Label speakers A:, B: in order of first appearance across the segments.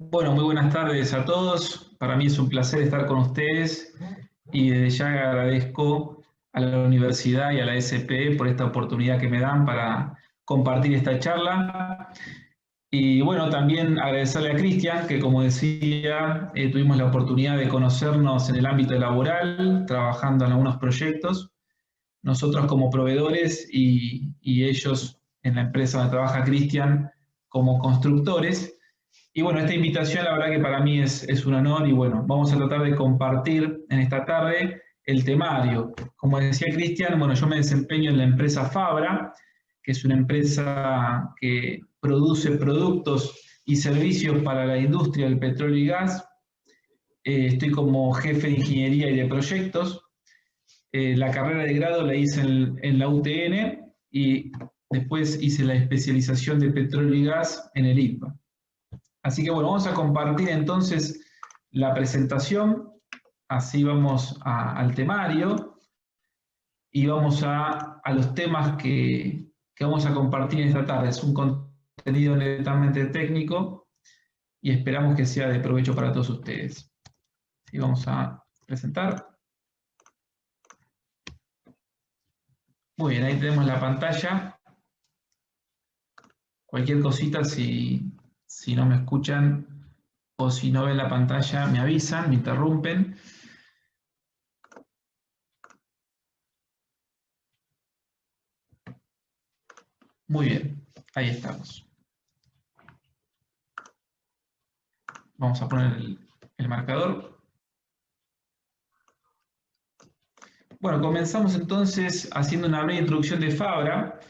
A: Bueno, muy buenas tardes a todos. Para mí es un placer estar con ustedes y desde ya agradezco a la universidad y a la SP por esta oportunidad que me dan para compartir esta charla. Y bueno, también agradecerle a Cristian, que como decía, tuvimos la oportunidad de conocernos en el ámbito laboral, trabajando en algunos proyectos, nosotros como proveedores y ellos en la empresa donde trabaja Cristian como constructores. Y bueno, esta invitación la verdad que para mí es un honor y bueno, vamos a tratar de compartir en esta tarde el temario. Como decía Cristian, bueno, yo me desempeño en la empresa Fabra, que es una empresa que produce productos y servicios para la industria del petróleo y gas. Estoy como jefe de ingeniería y de proyectos. La carrera de grado la hice en la UTN y después hice la especialización de petróleo y gas en el IPA. Así que bueno, vamos a compartir entonces la presentación, así vamos al temario y vamos a los temas que vamos a compartir en esta tarde. Es un contenido netamente técnico y esperamos que sea de provecho para todos ustedes. Y vamos a presentar. Muy bien, ahí tenemos la pantalla. Cualquier cosita, si no me escuchan o si no ven la pantalla, me avisan, me interrumpen. Muy bien, ahí estamos. Vamos a poner el marcador. Bueno, comenzamos entonces haciendo una breve introducción de Fabra.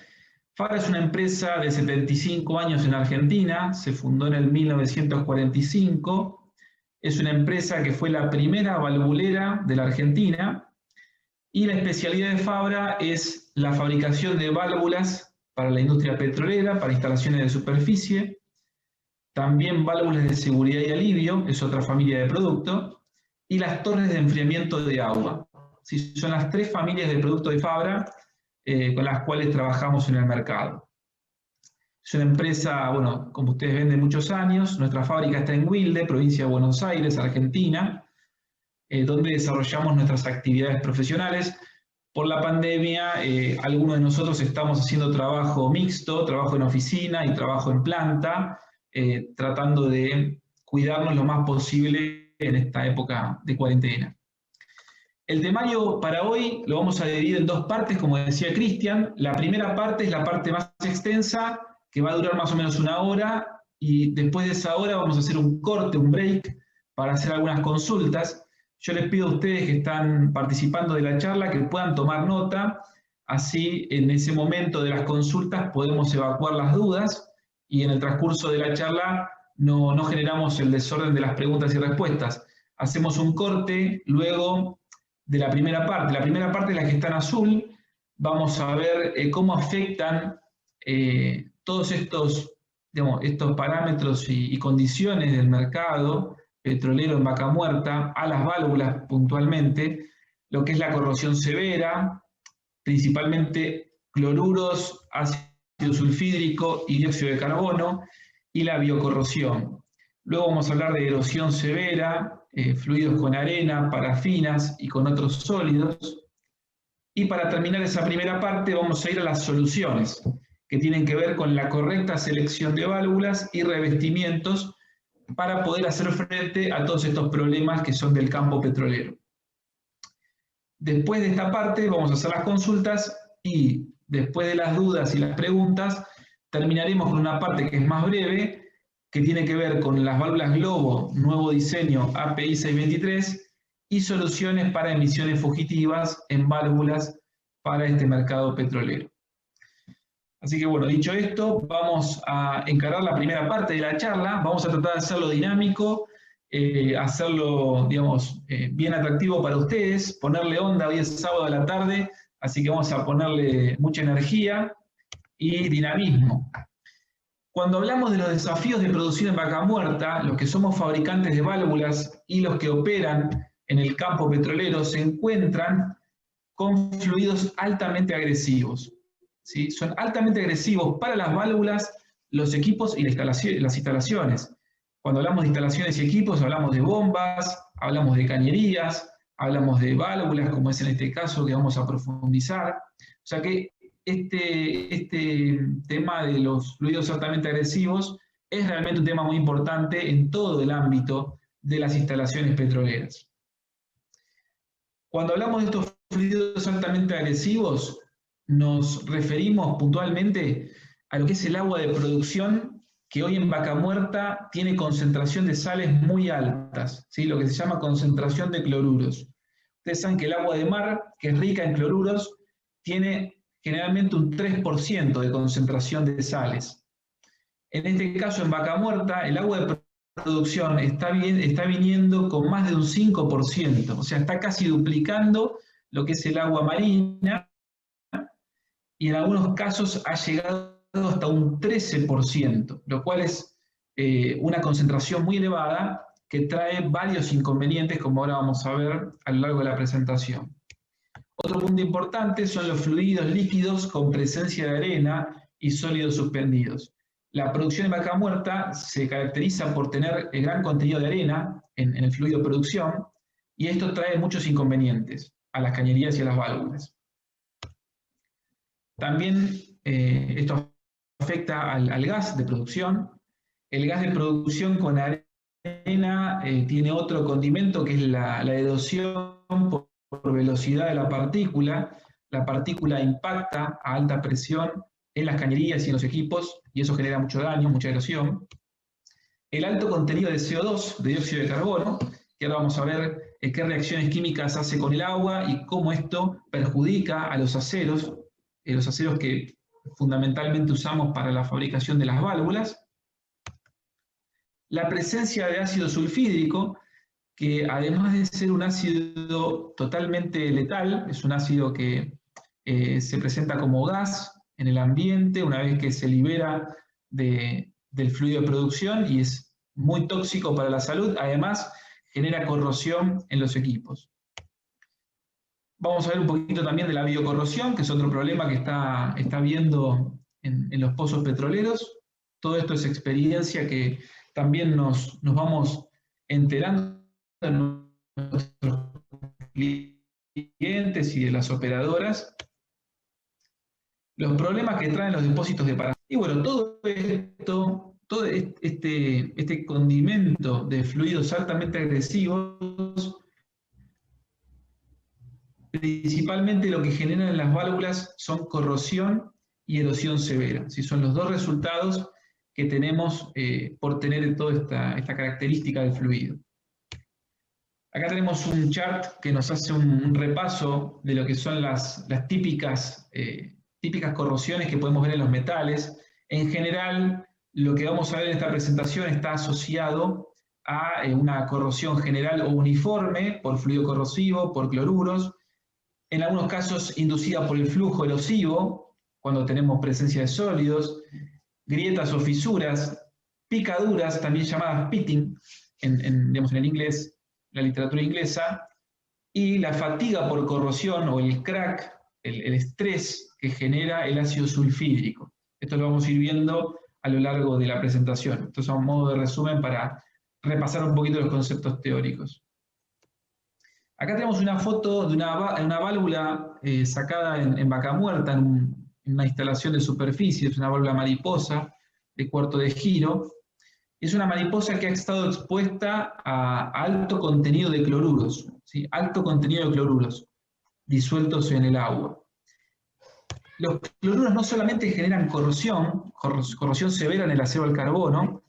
A: Fabra es una empresa de 75 años en Argentina, se fundó en el 1945. Es una empresa que fue la primera valvulera de la Argentina y la especialidad de Fabra es la fabricación de válvulas para la industria petrolera, para instalaciones de superficie, también válvulas de seguridad y alivio, es otra familia de producto, y las torres de enfriamiento de agua. ¿Sí? Son las tres familias de productos de Fabra con las cuales trabajamos en el mercado. Es una empresa, bueno, como ustedes ven, de muchos años. Nuestra fábrica está en Wilde, provincia de Buenos Aires, Argentina, donde desarrollamos nuestras actividades profesionales. Por la pandemia, algunos de nosotros estamos haciendo trabajo mixto, trabajo en oficina y trabajo en planta, tratando de cuidarnos lo más posible en esta época de cuarentena. El temario para hoy lo vamos a dividir en dos partes, como decía Cristian. La primera parte es la parte más extensa, que va a durar más o menos una hora, y después de esa hora vamos a hacer un corte, un break, para hacer algunas consultas. Yo les pido a ustedes que están participando de la charla que puedan tomar nota, así en ese momento de las consultas podemos evacuar las dudas y en el transcurso de la charla no generamos el desorden de las preguntas y respuestas. Hacemos un corte, luego de la primera parte. La primera parte es la que está en azul. Vamos a ver cómo afectan todos estos parámetros y condiciones del mercado petrolero en Vaca Muerta a las válvulas puntualmente, lo que es la corrosión severa, principalmente cloruros, ácido sulfídrico y dióxido de carbono, y la biocorrosión. Luego vamos a hablar de erosión severa, fluidos con arena, parafinas y con otros sólidos. Y para terminar esa primera parte vamos a ir a las soluciones, que tienen que ver con la correcta selección de válvulas y revestimientos para poder hacer frente a todos estos problemas que son del campo petrolero. Después de esta parte vamos a hacer las consultas y después de las dudas y las preguntas terminaremos con una parte que es más breve, que tiene que ver con las válvulas Globo, nuevo diseño API 623 y soluciones para emisiones fugitivas en válvulas para este mercado petrolero. Así que bueno, dicho esto, vamos a encarar la primera parte de la charla. Vamos a tratar de hacerlo dinámico, hacerlo, digamos, bien atractivo para ustedes, ponerle onda. Hoy es sábado de la tarde, así que vamos a ponerle mucha energía y dinamismo. Cuando hablamos de los desafíos de producir en Vaca Muerta, los que somos fabricantes de válvulas y los que operan en el campo petrolero se encuentran con fluidos altamente agresivos. ¿Sí? Son altamente agresivos para las válvulas, los equipos y las instalaciones. Cuando hablamos de instalaciones y equipos, hablamos de bombas, hablamos de cañerías, hablamos de válvulas, como es en este caso que vamos a profundizar. O sea que este tema de los fluidos altamente agresivos es realmente un tema muy importante en todo el ámbito de las instalaciones petroleras. Cuando hablamos de estos fluidos altamente agresivos, nos referimos puntualmente a lo que es el agua de producción, que hoy en Vaca Muerta tiene concentración de sales muy altas, ¿sí? Lo que se llama concentración de cloruros. Ustedes saben que el agua de mar, que es rica en cloruros, tiene generalmente un 3% de concentración de sales. En este caso, en Vaca Muerta, el agua de producción está viniendo con más de un 5%, o sea, está casi duplicando lo que es el agua marina, y en algunos casos ha llegado hasta un 13%, lo cual es una concentración muy elevada que trae varios inconvenientes, como ahora vamos a ver a lo largo de la presentación. Otro punto importante son los fluidos líquidos con presencia de arena y sólidos suspendidos. La producción de Vaca Muerta se caracteriza por tener gran contenido de arena en el fluido de producción, y esto trae muchos inconvenientes a las cañerías y a las válvulas. También esto afecta al gas de producción. El gas de producción con arena tiene otro condimento, que es la erosión por velocidad de la partícula. La partícula impacta a alta presión en las cañerías y en los equipos, y eso genera mucho daño, mucha erosión. El alto contenido de CO2, de dióxido de carbono, que ahora vamos a ver qué reacciones químicas hace con el agua y cómo esto perjudica a los aceros que fundamentalmente usamos para la fabricación de las válvulas. La presencia de ácido sulfídrico, que además de ser un ácido totalmente letal, es un ácido que se presenta como gas en el ambiente una vez que se libera del fluido de producción, y es muy tóxico para la salud. Además, genera corrosión en los equipos. Vamos a ver un poquito también de la biocorrosión, que es otro problema que está habiendo en los pozos petroleros. Todo esto es experiencia que también nos vamos enterando de nuestros clientes y de las operadoras. Los problemas que traen los depósitos de parafina. Y bueno, todo esto, todo este condimento de fluidos altamente agresivos, principalmente lo que generan las válvulas son corrosión y erosión severa. ¿Sí? Son los dos resultados que tenemos por tener toda esta característica del fluido. Acá tenemos un chart que nos hace un repaso de lo que son las típicas corrosiones que podemos ver en los metales. En general, lo que vamos a ver en esta presentación está asociado a una corrosión general o uniforme por fluido corrosivo, por cloruros, en algunos casos inducida por el flujo erosivo, cuando tenemos presencia de sólidos, grietas o fisuras, picaduras, también llamadas pitting, en el inglés, la literatura inglesa, y la fatiga por corrosión o el crack, el estrés que genera el ácido sulfídrico. Esto lo vamos a ir viendo a lo largo de la presentación. Esto es a un modo de resumen para repasar un poquito los conceptos teóricos. Acá tenemos una foto de una válvula sacada en Vaca Muerta, en una instalación de superficie. Es una válvula mariposa de cuarto de giro. Es una mariposa que ha estado expuesta a alto contenido de cloruros, ¿sí? Alto contenido de cloruros disueltos en el agua. Los cloruros no solamente generan corrosión severa en el acero al carbono,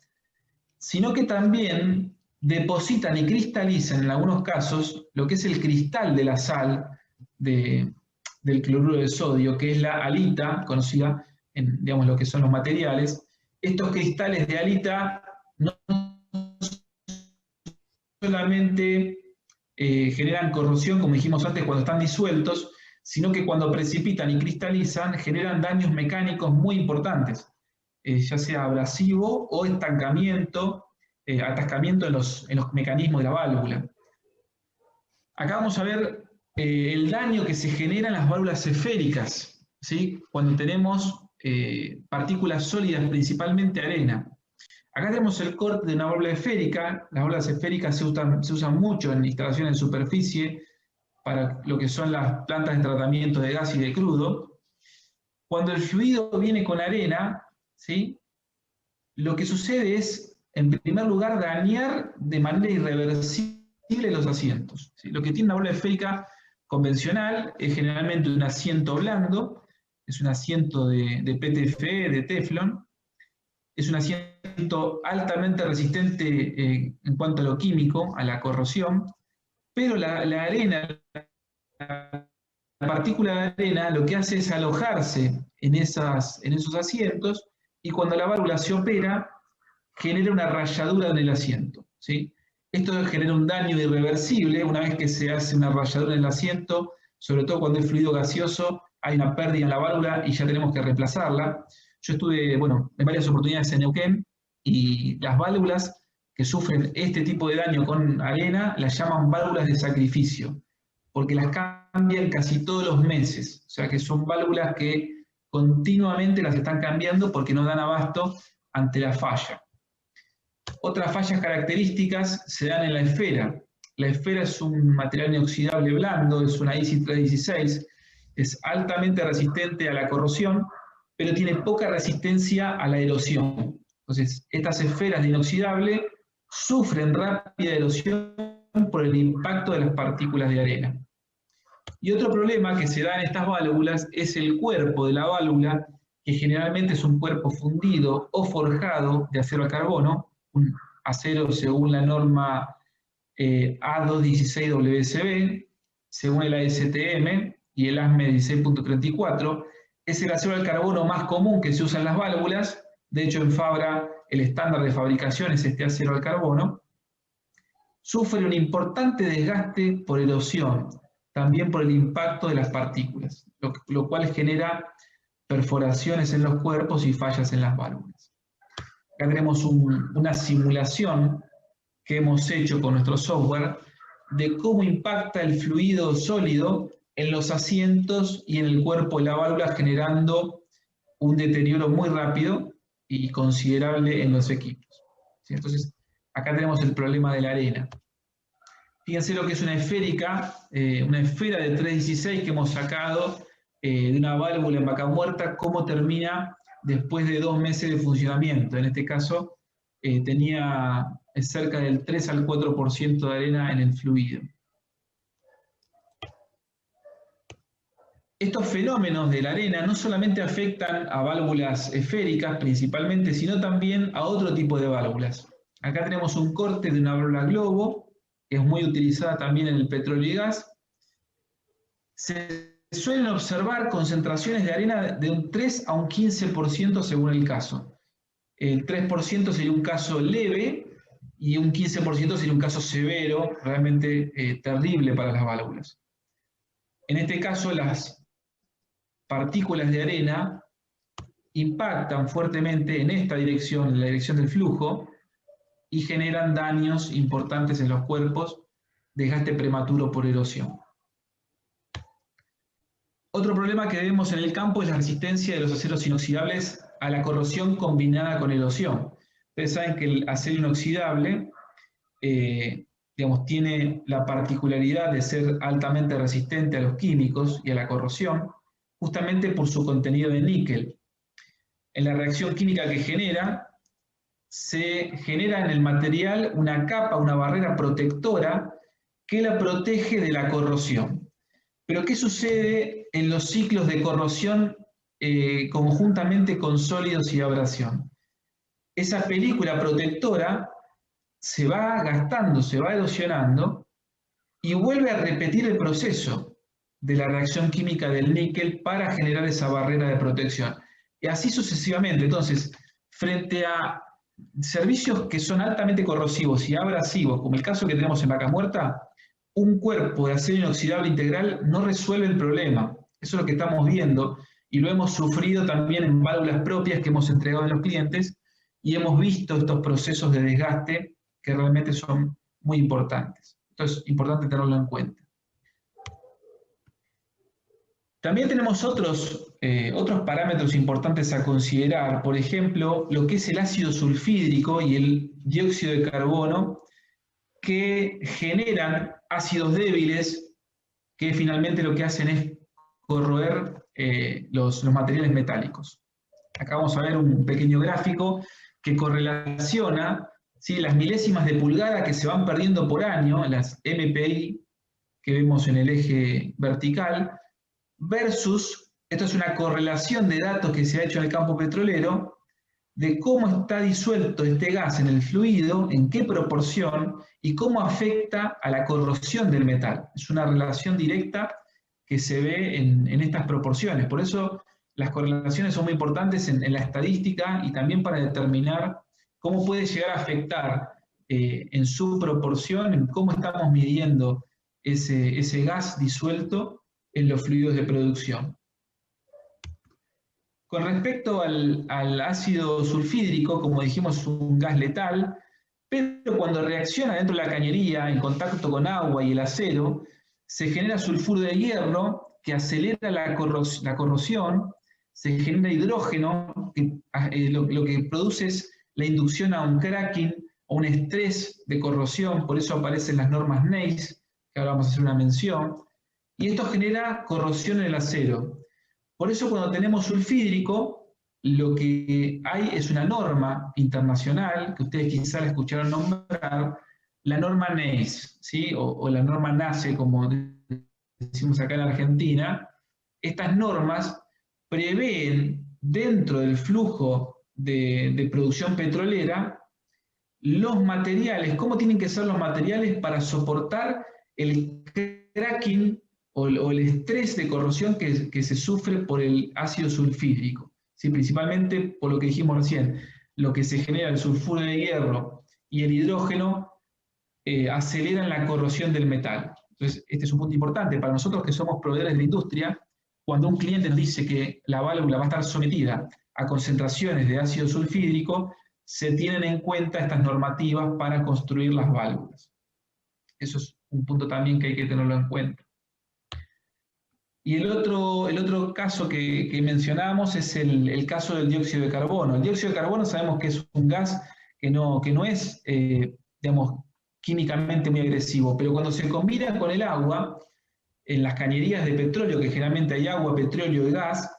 A: sino que también depositan y cristalizan en algunos casos lo que es el cristal de la sal del cloruro de sodio, que es la halita, conocida en, digamos, lo que son los materiales. Estos cristales de halita no solamente generan corrosión, como dijimos antes, cuando están disueltos, sino que cuando precipitan y cristalizan generan daños mecánicos muy importantes, ya sea abrasivo o estancamiento, atascamiento en los mecanismos de la válvula. Acá vamos a ver el daño que se genera en las válvulas esféricas, ¿sí? Cuando tenemos partículas sólidas, principalmente arena. Acá tenemos el corte de una válvula esférica. Las válvulas esféricas se usan mucho en instalaciones en superficie para lo que son las plantas de tratamiento de gas y de crudo. Cuando el fluido viene con arena, ¿sí?, lo que sucede es, en primer lugar, dañar de manera irreversible los asientos, ¿sí? Lo que tiene una válvula esférica convencional es generalmente un asiento blando, es un asiento de PTFE, de Teflón, es un asiento altamente resistente en cuanto a lo químico, a la corrosión, pero la arena, la partícula de arena, lo que hace es alojarse en esos asientos, y cuando la válvula se opera, genera una rayadura en el asiento, ¿sí? Esto genera un daño irreversible. Una vez que se hace una rayadura en el asiento, sobre todo cuando es fluido gaseoso, hay una pérdida en la válvula y ya tenemos que reemplazarla. Yo estuve, bueno, en varias oportunidades en Neuquén, y las válvulas que sufren este tipo de daño con arena las llaman válvulas de sacrificio, porque las cambian casi todos los meses. O sea que son válvulas que continuamente las están cambiando porque no dan abasto ante la falla. Otras fallas características se dan en la esfera. La esfera es un material inoxidable blando, es una ISI 316, es altamente resistente a la corrosión, pero tiene poca resistencia a la erosión. Entonces, estas esferas de inoxidable sufren rápida erosión por el impacto de las partículas de arena. Y otro problema que se da en estas válvulas es el cuerpo de la válvula, que generalmente es un cuerpo fundido o forjado de acero al carbono, un acero según la norma A216WSB, según el ASTM y el ASME 16.34. Es el acero al carbono más común que se usa en las válvulas. De hecho, en Fabra el estándar de fabricación es este acero al carbono. Sufre un importante desgaste por erosión, también por el impacto de las partículas, lo cual genera perforaciones en los cuerpos y fallas en las válvulas. Acá tenemos una simulación que hemos hecho con nuestro software de cómo impacta el fluido sólido en los asientos y en el cuerpo de la válvula, generando un deterioro muy rápido y considerable en los equipos. ¿Sí? Entonces, acá tenemos el problema de la arena. Fíjense lo que es una esférica, una esfera de 316 que hemos sacado de una válvula en vaca muerta, cómo termina después de 2 meses de funcionamiento. En este caso, tenía cerca del 3 al 4% de arena en el fluido. Estos fenómenos de la arena no solamente afectan a válvulas esféricas principalmente, sino también a otro tipo de válvulas. Acá tenemos un corte de una válvula globo, que es muy utilizada también en el petróleo y gas. Se suelen observar concentraciones de arena de un 3 a un 15% según el caso. El 3% sería un caso leve y un 15% sería un caso severo, realmente terrible para las válvulas. En este caso, las partículas de arena impactan fuertemente en esta dirección, en la dirección del flujo, y generan daños importantes en los cuerpos, desgaste prematuro por erosión. Otro problema que vemos en el campo es la resistencia de los aceros inoxidables a la corrosión combinada con erosión. Ustedes saben que el acero inoxidable tiene la particularidad de ser altamente resistente a los químicos y a la corrosión, justamente por su contenido de níquel. En la reacción química que genera, se genera en el material una capa, una barrera protectora que la protege de la corrosión. Pero ¿qué sucede en los ciclos de corrosión conjuntamente con sólidos y abrasión? Esa película protectora se va gastando, se va erosionando y vuelve a repetir el proceso de la reacción química del níquel para generar esa barrera de protección. Y así sucesivamente. Entonces, frente a servicios que son altamente corrosivos y abrasivos, como el caso que tenemos en vaca muerta, un cuerpo de acero inoxidable integral no resuelve el problema. Eso es lo que estamos viendo y lo hemos sufrido también en válvulas propias que hemos entregado a los clientes, y hemos visto estos procesos de desgaste que realmente son muy importantes. Entonces, es importante tenerlo en cuenta. También tenemos otros parámetros importantes a considerar, por ejemplo, lo que es el ácido sulfídrico y el dióxido de carbono, que generan ácidos débiles que finalmente lo que hacen es corroer los materiales metálicos. Acá vamos a ver un pequeño gráfico que correlaciona, ¿sí?, las milésimas de pulgada que se van perdiendo por año, las MPI que vemos en el eje vertical, versus, esto es una correlación de datos que se ha hecho en el campo petrolero, de cómo está disuelto este gas en el fluido, en qué proporción y cómo afecta a la corrosión del metal. Es una relación directa que se ve en estas proporciones. Por eso las correlaciones son muy importantes en la estadística y también para determinar cómo puede llegar a afectar en su proporción, en cómo estamos midiendo ese gas disuelto en los fluidos de producción. Con respecto al ácido sulfídrico, como dijimos, es un gas letal, pero cuando reacciona dentro de la cañería en contacto con agua y el acero, se genera sulfuro de hierro que acelera la corrosión, se genera hidrógeno, que lo que produce es la inducción a un cracking o un estrés de corrosión, por eso aparecen las normas NEIS, que ahora vamos a hacer una mención, y esto genera corrosión en el acero. Por eso cuando tenemos sulfídrico, lo que hay es una norma internacional, que ustedes quizás la escucharon nombrar, la norma NEIS, ¿sí?, o la norma NACE, como decimos acá en Argentina. Estas normas prevén dentro del flujo de producción petrolera los materiales, cómo tienen que ser los materiales para soportar el cracking o el estrés de corrosión que se sufre por el ácido sulfídrico, ¿sí?, principalmente por lo que dijimos recién, lo que se genera el sulfuro de hierro y el hidrógeno aceleran la corrosión del metal. Entonces, este es un punto importante para nosotros que somos proveedores de la industria. Cuando un cliente nos dice que la válvula va a estar sometida a concentraciones de ácido sulfídrico, se tienen en cuenta estas normativas para construir las válvulas. Eso es un punto también que hay que tenerlo en cuenta. Y el otro caso que mencionábamos es el caso del dióxido de carbono. El dióxido de carbono sabemos que es un gas que no es, digamos, químicamente muy agresivo, pero cuando se combina con el agua, en las cañerías de petróleo, que generalmente hay agua, petróleo y gas,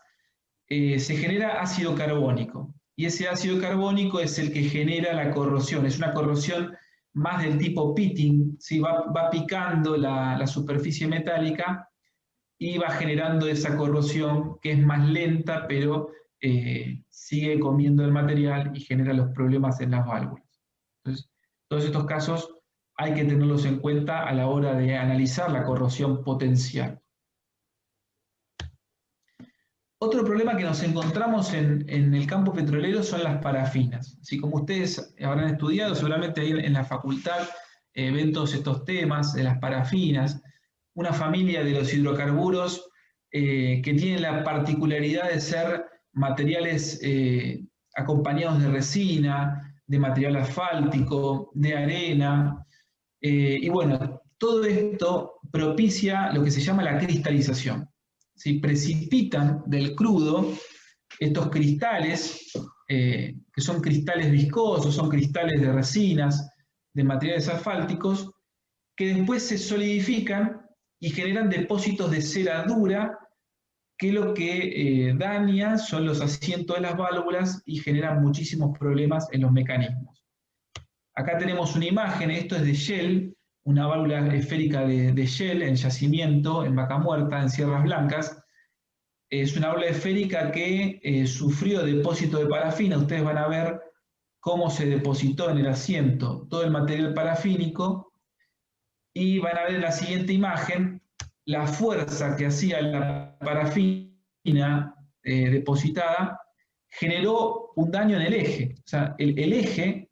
A: se genera ácido carbónico. Y ese ácido carbónico es el que genera la corrosión. Es una corrosión más del tipo pitting, ¿sí? Va picando la superficie metálica y va generando esa corrosión que es más lenta, pero sigue comiendo el material y genera los problemas en las válvulas. Entonces, todos estos casos hay que tenerlos en cuenta a la hora de analizar la corrosión potencial. Otro problema que nos encontramos en el campo petrolero son las parafinas. Así como ustedes habrán estudiado, seguramente ahí en la facultad ven todos estos temas de las parafinas, una familia de los hidrocarburos que tienen la particularidad de ser materiales acompañados de resina, de material asfáltico, de arena, y bueno, todo esto propicia lo que se llama la cristalización. ¿Sí? Precipitan del crudo estos cristales, que son cristales viscosos, son cristales de resinas, de materiales asfálticos, que después se solidifican y generan depósitos de cera dura, que lo que daña son los asientos de las válvulas y generan muchísimos problemas en los mecanismos. Acá tenemos una imagen, esto es de Shell, una válvula esférica de Shell en yacimiento, en Vaca Muerta, en Sierras Blancas. Es una válvula esférica que sufrió depósito de parafina. Ustedes van a ver cómo se depositó en el asiento todo el material parafínico y van a ver en la siguiente imagen la fuerza que hacía la parafina depositada generó un daño en el eje. O sea, el eje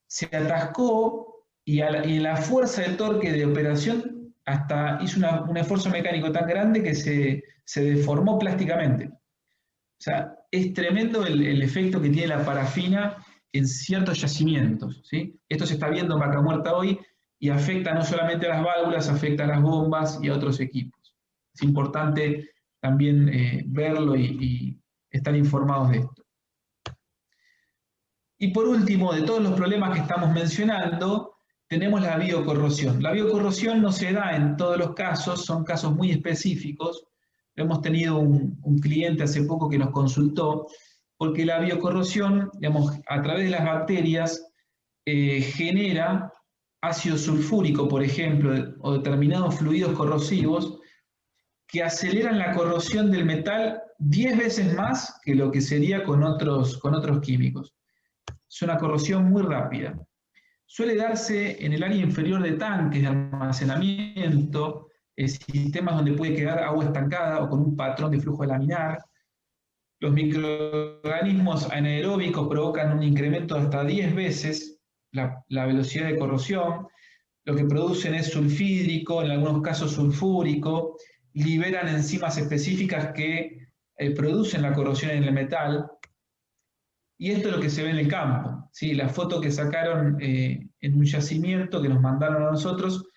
A: se atascó y en la fuerza de torque de operación hasta hizo un esfuerzo mecánico tan grande que se deformó plásticamente. O sea, es tremendo el efecto que tiene la parafina en ciertos yacimientos, ¿sí? Esto se está viendo en Vaca Muerta hoy y afecta no solamente a las válvulas, afecta a las bombas y a otros equipos. Es importante también verlo y estar informados de esto. Y por último, de todos los problemas que estamos mencionando, tenemos la biocorrosión. La biocorrosión no se da en todos los casos, son casos muy específicos. Hemos tenido un cliente hace poco que nos consultó, porque la biocorrosión, digamos, a través de las bacterias, genera ácido sulfúrico, por ejemplo, o determinados fluidos corrosivos, que aceleran la corrosión del metal 10 veces más que lo que sería con otros químicos. Es una corrosión muy rápida. Suele darse en el área inferior de tanques de almacenamiento, sistemas donde puede quedar agua estancada o con un patrón de flujo laminar. Los microorganismos anaeróbicos provocan un incremento de hasta 10 veces la velocidad de corrosión. Lo que producen es sulfídrico, en algunos casos sulfúrico, liberan enzimas específicas que producen la corrosión en el metal. Y esto es lo que se ve en el campo, ¿sí? La foto que sacaron en un yacimiento que nos mandaron a nosotros,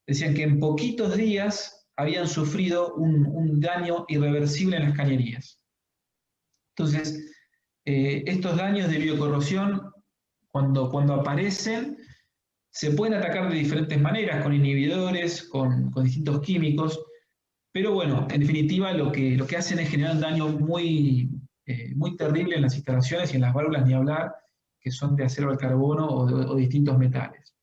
A: decían que en poquitos días habían sufrido un daño irreversible en las cañerías. Entonces, estos daños de biocorrosión, cuando aparecen, se pueden atacar de diferentes maneras, con inhibidores, con distintos químicos, pero bueno, en definitiva lo que hacen es generar un daño muy terrible en las instalaciones y en las válvulas, ni hablar, que son de acero al carbono o distintos metales.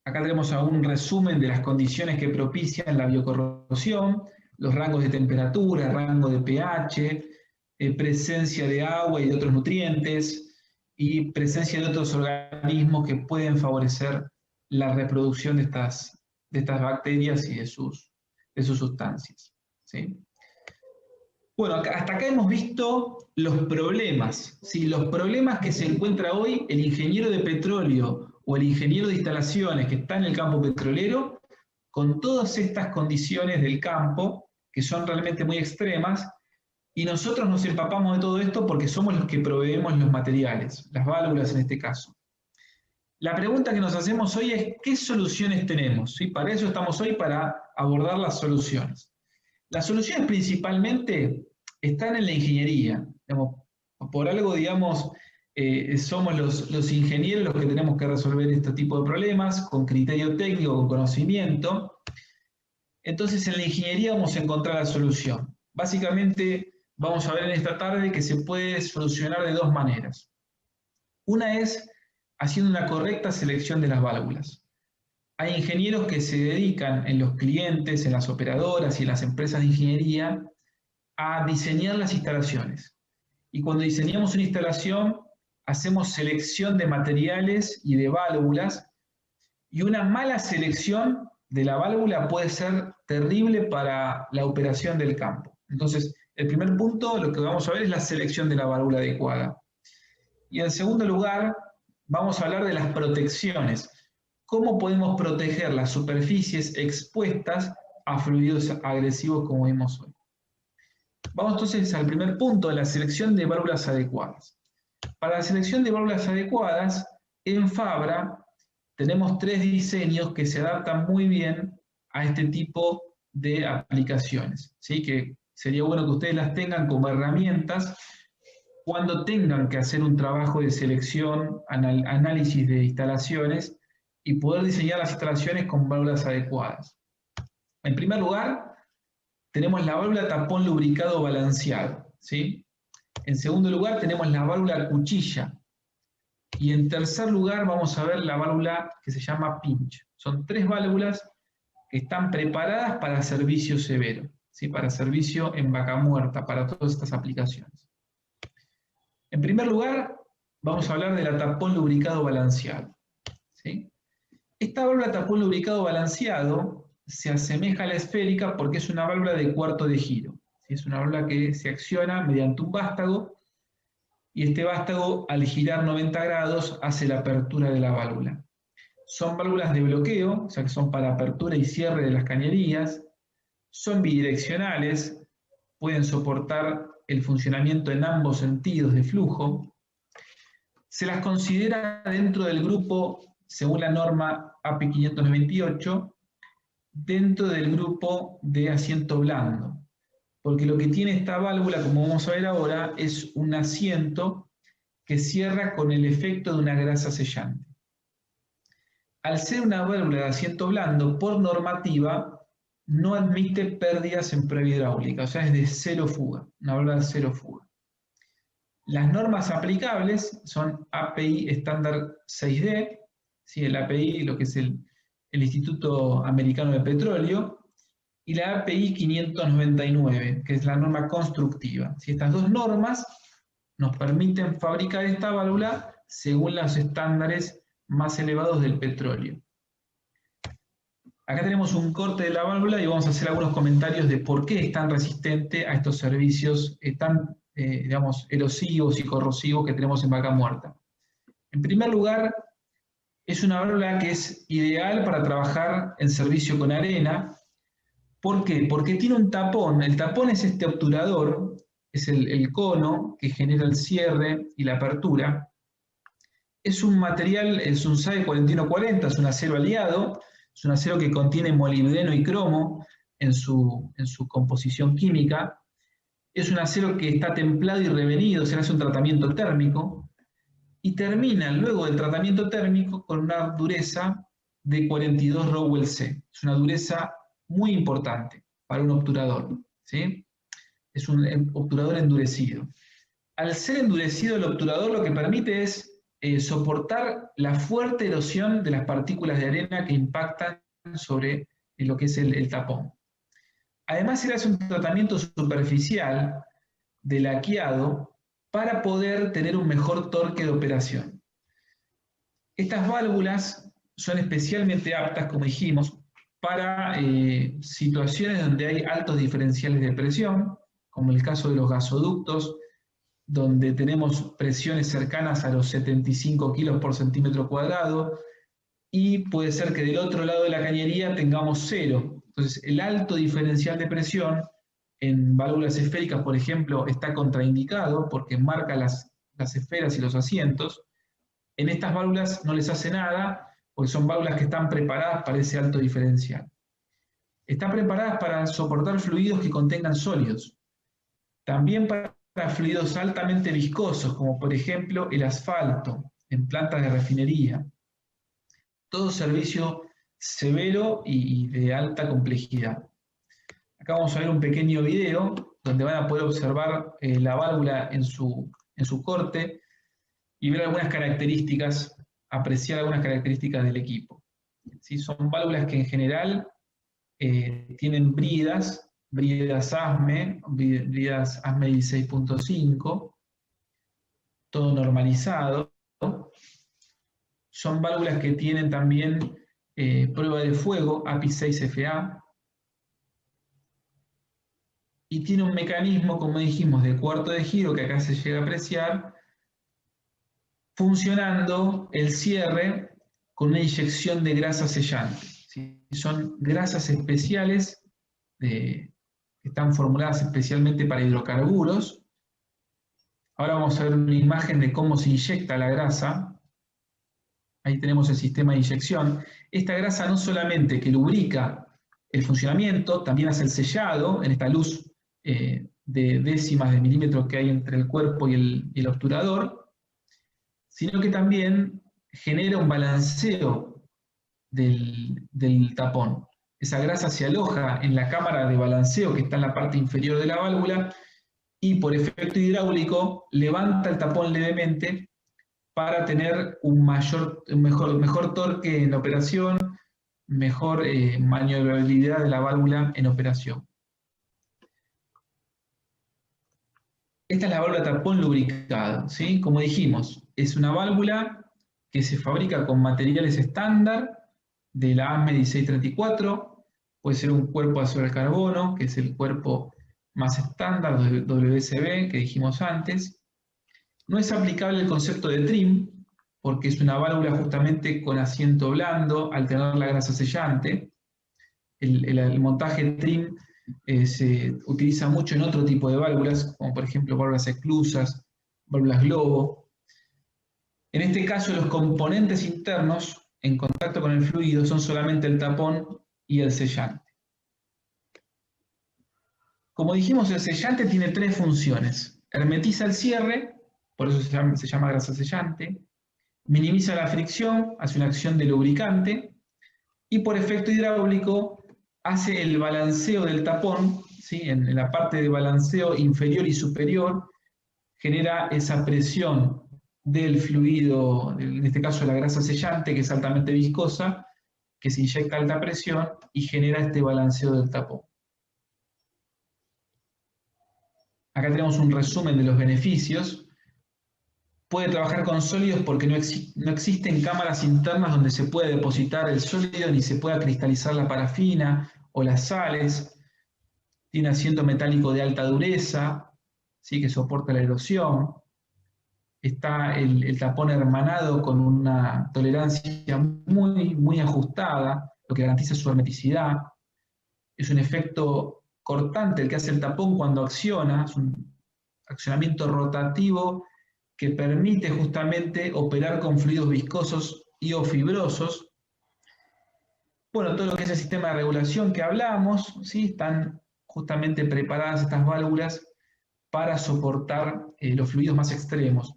A: Acá tenemos un resumen de las condiciones que propician la biocorrosión, los rangos de temperatura, rango de pH, presencia de agua y de otros nutrientes, y presencia de otros organismos que pueden favorecer la reproducción de estas bacterias y de sus sustancias, ¿sí? Bueno, hasta acá hemos visto los problemas, ¿sí? Los problemas que se encuentra hoy el ingeniero de petróleo o el ingeniero de instalaciones que está en el campo petrolero, con todas estas condiciones del campo, que son realmente muy extremas, y nosotros nos empapamos de todo esto porque somos los que proveemos los materiales, las válvulas en este caso. La pregunta que nos hacemos hoy es, ¿qué soluciones tenemos? ¿Sí? Para eso estamos hoy, para abordar las soluciones. Las soluciones principalmente están en la ingeniería. Digamos, por algo, digamos, somos los ingenieros los que tenemos que resolver este tipo de problemas con criterio técnico, con conocimiento. Entonces, en la ingeniería vamos a encontrar la solución. Básicamente, vamos a ver en esta tarde que se puede solucionar de dos maneras. Una es haciendo una correcta selección de las válvulas. Hay ingenieros que se dedican en los clientes, en las operadoras y en las empresas de ingeniería a diseñar las instalaciones. Y cuando diseñamos una instalación, hacemos selección de materiales y de válvulas, y una mala selección de la válvula puede ser terrible para la operación del campo. Entonces, el primer punto, lo que vamos a ver es la selección de la válvula adecuada. Y en segundo lugar, vamos a hablar de las protecciones. ¿Cómo podemos proteger las superficies expuestas a fluidos agresivos como vimos hoy? Vamos entonces al primer punto, de la selección de válvulas adecuadas. Para la selección de válvulas adecuadas, en Fabra tenemos tres diseños que se adaptan muy bien a este tipo de aplicaciones, ¿sí? Que sería bueno que ustedes las tengan como herramientas cuando tengan que hacer un trabajo de selección, análisis de instalaciones y poder diseñar las instalaciones con válvulas adecuadas. En primer lugar, tenemos la válvula tapón lubricado balanceado, ¿sí? En segundo lugar, tenemos la válvula cuchilla. Y en tercer lugar, vamos a ver la válvula que se llama pinch. Son tres válvulas que están preparadas para servicio severo, ¿sí? Para servicio en vaca muerta, para todas estas aplicaciones. En primer lugar, vamos a hablar de la tapón lubricado balanceado, ¿sí? Esta válvula tapón lubricado balanceado se asemeja a la esférica porque es una válvula de cuarto de giro, ¿sí? Es una válvula que se acciona mediante un vástago y este vástago, al girar 90 grados, hace la apertura de la válvula. Son válvulas de bloqueo, o sea que son para apertura y cierre de las cañerías, son bidireccionales, pueden soportar el funcionamiento en ambos sentidos de flujo. Se las considera dentro del grupo, según la norma API 598, dentro del grupo de asiento blando, porque lo que tiene esta válvula, como vamos a ver ahora, es un asiento que cierra con el efecto de una grasa sellante. Al ser una válvula de asiento blando, por normativa, no admite pérdidas en prueba hidráulica, o sea, es de cero fuga, una válvula de cero fuga. Las normas aplicables son API estándar 6D, ¿sí? El API, lo que es el Instituto Americano de Petróleo, y la API 599, que es la norma constructiva. ¿Sí? Estas dos normas nos permiten fabricar esta válvula según los estándares más elevados del petróleo. Acá tenemos un corte de la válvula y vamos a hacer algunos comentarios de por qué es tan resistente a estos servicios tan, digamos, erosivos y corrosivos que tenemos en Vaca Muerta. En primer lugar, es una válvula que es ideal para trabajar en servicio con arena. ¿Por qué? Porque tiene un tapón. El tapón es este obturador, es el cono que genera el cierre y la apertura. Es un material, es un SAE 4140, es un acero aliado, es un acero que contiene molibdeno y cromo en su composición química. Es un acero que está templado y revenido, se le hace un tratamiento térmico y termina luego del tratamiento térmico con una dureza de 42 Rowell C. Es una dureza muy importante para un obturador, ¿sí? Es un obturador endurecido. Al ser endurecido el obturador lo que permite es soportar la fuerte erosión de las partículas de arena que impactan sobre lo que es el tapón. Además se le hace un tratamiento superficial de laqueado para poder tener un mejor torque de operación. Estas válvulas son especialmente aptas, como dijimos, para situaciones donde hay altos diferenciales de presión, como el caso de los gasoductos, donde tenemos presiones cercanas a los 75 kilos por centímetro cuadrado, y puede ser que del otro lado de la cañería tengamos cero. Entonces, el alto diferencial de presión en válvulas esféricas, por ejemplo, está contraindicado porque marca las esferas y los asientos. En estas válvulas no les hace nada, porque son válvulas que están preparadas para ese alto diferencial. Están preparadas para soportar fluidos que contengan sólidos. También para fluidos altamente viscosos, como por ejemplo el asfalto en plantas de refinería. Todo servicio severo y de alta complejidad. Acá vamos a ver un pequeño video donde van a poder observar la válvula en su corte y ver algunas características, apreciar algunas características del equipo. ¿Sí? Son válvulas que en general tienen bridas ASME 16.5, todo normalizado. Son válvulas que tienen también prueba de fuego, API 6FA, y tiene un mecanismo, como dijimos, de cuarto de giro, que acá se llega a apreciar, funcionando el cierre con una inyección de grasa sellante. ¿Sí? Son grasas especiales que están formuladas especialmente para hidrocarburos. Ahora vamos a ver una imagen de cómo se inyecta la grasa. Ahí tenemos el sistema de inyección. Esta grasa no solamente que lubrica el funcionamiento, también hace el sellado en esta luz de décimas de milímetros que hay entre el cuerpo y el obturador, sino que también genera un balanceo del tapón. Esa grasa se aloja en la cámara de balanceo que está en la parte inferior de la válvula y por efecto hidráulico levanta el tapón levemente para tener un mejor torque en operación, mejor maniobrabilidad de la válvula en operación. Esta es la válvula tapón lubricado, ¿sí? Como dijimos, es una válvula que se fabrica con materiales estándar de la ASME 1634, puede ser un cuerpo de acero al carbono, que es el cuerpo más estándar de WSB que dijimos antes. No es aplicable el concepto de trim, porque es una válvula justamente con asiento blando, al tener la grasa sellante. El montaje trim se utiliza mucho en otro tipo de válvulas, como por ejemplo válvulas esclusas, válvulas globo. En este caso, los componentes internos en contacto con el fluido son solamente el tapón y el sellante. Como dijimos, el sellante tiene tres funciones. Hermetiza el cierre, por eso se llama grasa sellante, minimiza la fricción, hace una acción de lubricante, y por efecto hidráulico hace el balanceo del tapón, ¿sí? En la parte de balanceo inferior y superior, genera esa presión del fluido, en este caso la grasa sellante, que es altamente viscosa, que se inyecta a alta presión y genera este balanceo del tapón. Acá tenemos un resumen de los beneficios. Puede trabajar con sólidos porque no existen cámaras internas donde se pueda depositar el sólido ni se pueda cristalizar la parafina o las sales. Tiene asiento metálico de alta dureza, ¿sí? Que soporta la erosión. Está el tapón hermanado con una tolerancia muy ajustada, lo que garantiza su hermeticidad. Es un efecto cortante el que hace el tapón cuando acciona, es un accionamiento rotativo que permite justamente operar con fluidos viscosos y o fibrosos. Bueno, todo lo que es el sistema de regulación que hablamos, ¿sí? Están justamente preparadas estas válvulas para soportar los fluidos más extremos.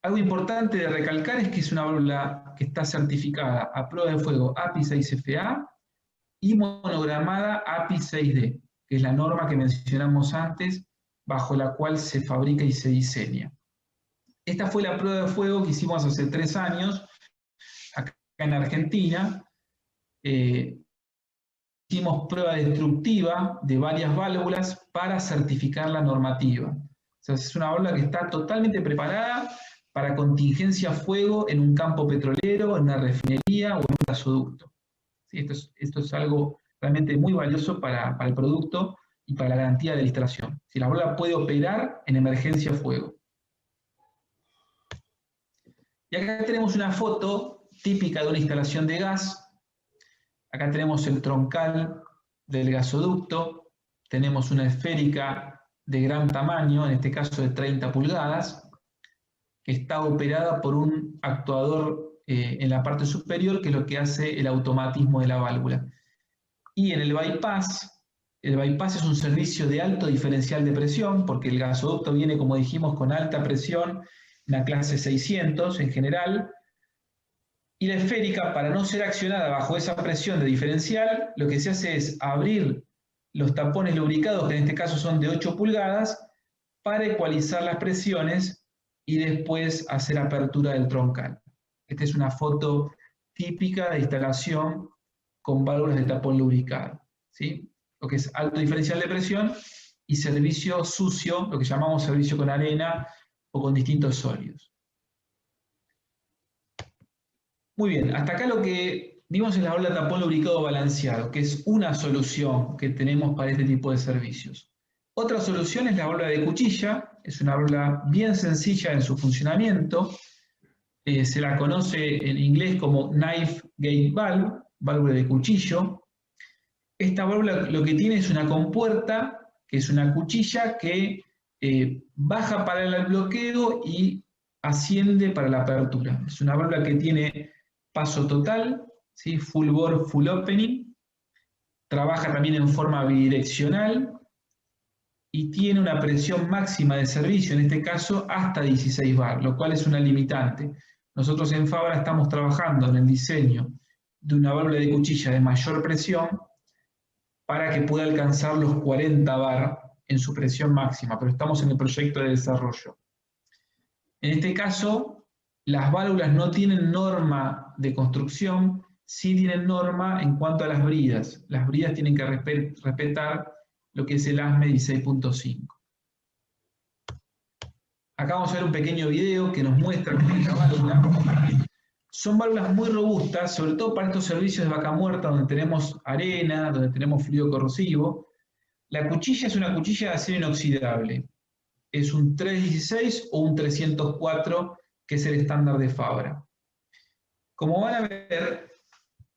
A: Algo importante de recalcar es que es una válvula que está certificada a prueba de fuego API 6FA y monogramada API 6D, que es la norma que mencionamos antes, bajo la cual se fabrica y se diseña. Esta fue la prueba de fuego que hicimos hace 3 años, acá en Argentina. Hicimos prueba destructiva de varias válvulas para certificar la normativa. O sea, es una válvula que está totalmente preparada para contingencia fuego en un campo petrolero, en una refinería o en un gasoducto. ¿Sí? Esto es algo realmente muy valioso para el producto y para la garantía de la instalación. Si la válvula puede operar en emergencia fuego. Y acá tenemos una foto típica de una instalación de gas. Acá tenemos el troncal del gasoducto, tenemos una esférica de gran tamaño, en este caso de 30 pulgadas, que está operada por un actuador en la parte superior, que es lo que hace el automatismo de la válvula. Y en el bypass es un servicio de alto diferencial de presión, porque el gasoducto viene, como dijimos, con alta presión, una clase 600 en general, y la esférica, para no ser accionada bajo esa presión de diferencial, lo que se hace es abrir los tapones lubricados, que en este caso son de 8 pulgadas, para ecualizar las presiones y después hacer apertura del troncal. Esta es una foto típica de instalación con válvulas de tapón lubricado, ¿sí? Lo que es alto diferencial de presión y servicio sucio, lo que llamamos servicio con arena o con distintos sólidos. Muy bien, hasta acá lo que vimos es la válvula de tapón lubricado balanceado, que es una solución que tenemos para este tipo de servicios. Otra solución es la válvula de cuchilla, es una válvula bien sencilla en su funcionamiento, se la conoce en inglés como knife gate valve, válvula de cuchillo. Esta válvula lo que tiene es una compuerta, que es una cuchilla que baja para el bloqueo y asciende para la apertura. Es una válvula que tiene paso total, ¿sí? Full bore, full opening, trabaja también en forma bidireccional y tiene una presión máxima de servicio, en este caso hasta 16 bar, lo cual es una limitante. Nosotros en Fabra estamos trabajando en el diseño de una válvula de cuchilla de mayor presión para que pueda alcanzar los 40 bar en su presión máxima, pero estamos en el proyecto de desarrollo. En este caso, las válvulas no tienen norma de construcción, sí tienen norma en cuanto a las bridas. Las bridas tienen que respetar lo que es el ASME 16.5. Acá vamos a ver un pequeño video que nos muestra cómo es la válvula. Son válvulas muy robustas, sobre todo para estos servicios de vaca muerta, donde tenemos arena, donde tenemos fluido corrosivo. La cuchilla es una cuchilla de acero inoxidable. Es un 316 o un 304, que es el estándar de Fabra. Como van a ver,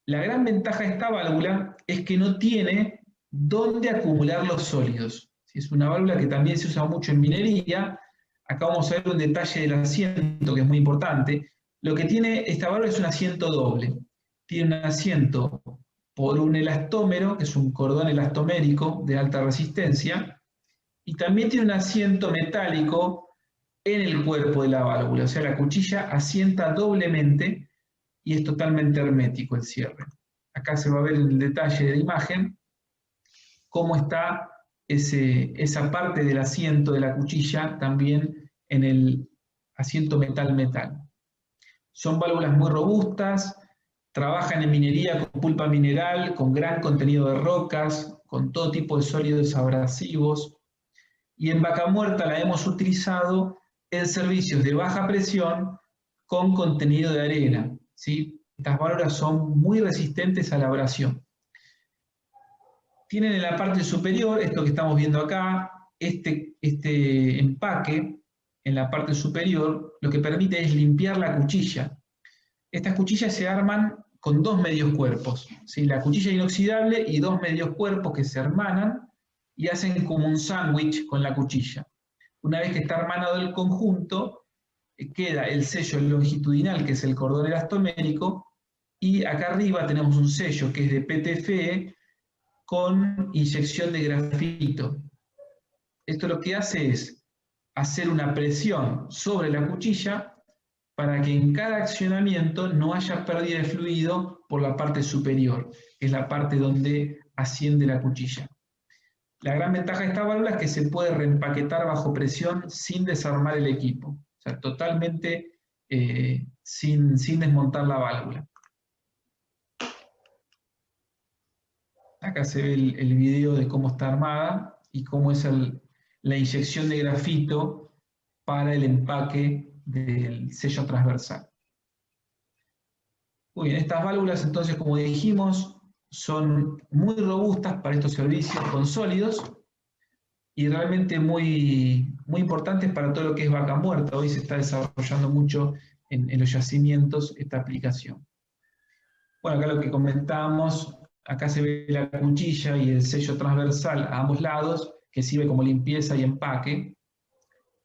A: la gran ventaja de esta válvula es que no tiene dónde acumular los sólidos. Es una válvula que también se usa mucho en minería. Acá vamos a ver un detalle del asiento que es muy importante. Lo que tiene esta válvula es un asiento doble. Tiene un asiento por un elastómero, que es un cordón elastomérico de alta resistencia, y también tiene un asiento metálico en el cuerpo de la válvula, o sea, la cuchilla asienta doblemente y es totalmente hermético el cierre. Acá se va a ver en el detalle de la imagen cómo está esa parte del asiento de la cuchilla también en el asiento metal-metal. Son válvulas muy robustas, trabajan en minería con pulpa mineral, con gran contenido de rocas, con todo tipo de sólidos abrasivos. Y en Vaca Muerta la hemos utilizado en servicios de baja presión con contenido de arena, ¿sí? Estas válvulas son muy resistentes a la abrasión. Tienen en la parte superior, esto que estamos viendo acá, este empaque en la parte superior, lo que permite es limpiar la cuchilla. Estas cuchillas se arman con dos medios cuerpos, ¿sí? La cuchilla inoxidable y dos medios cuerpos que se hermanan y hacen como un sándwich con la cuchilla. Una vez que está hermanado el conjunto, queda el sello longitudinal, que es el cordón elastomérico, y acá arriba tenemos un sello que es de PTFE con inyección de grafito. Esto lo que hace es hacer una presión sobre la cuchilla para que en cada accionamiento no haya pérdida de fluido por la parte superior, que es la parte donde asciende la cuchilla. La gran ventaja de esta válvula es que se puede reempaquetar bajo presión sin desarmar el equipo, o sea, totalmente sin desmontar la válvula. Acá se ve el video de cómo está armada y cómo es la inyección de grafito para el empaque del sello transversal. Muy bien, estas válvulas entonces, como dijimos, son muy robustas para estos servicios con sólidos y realmente muy importantes para todo lo que es Vaca Muerta. Hoy se está desarrollando mucho en los yacimientos esta aplicación. Bueno, acá lo que comentábamos, acá se ve la cuchilla y el sello transversal a ambos lados, que sirve como limpieza y empaque,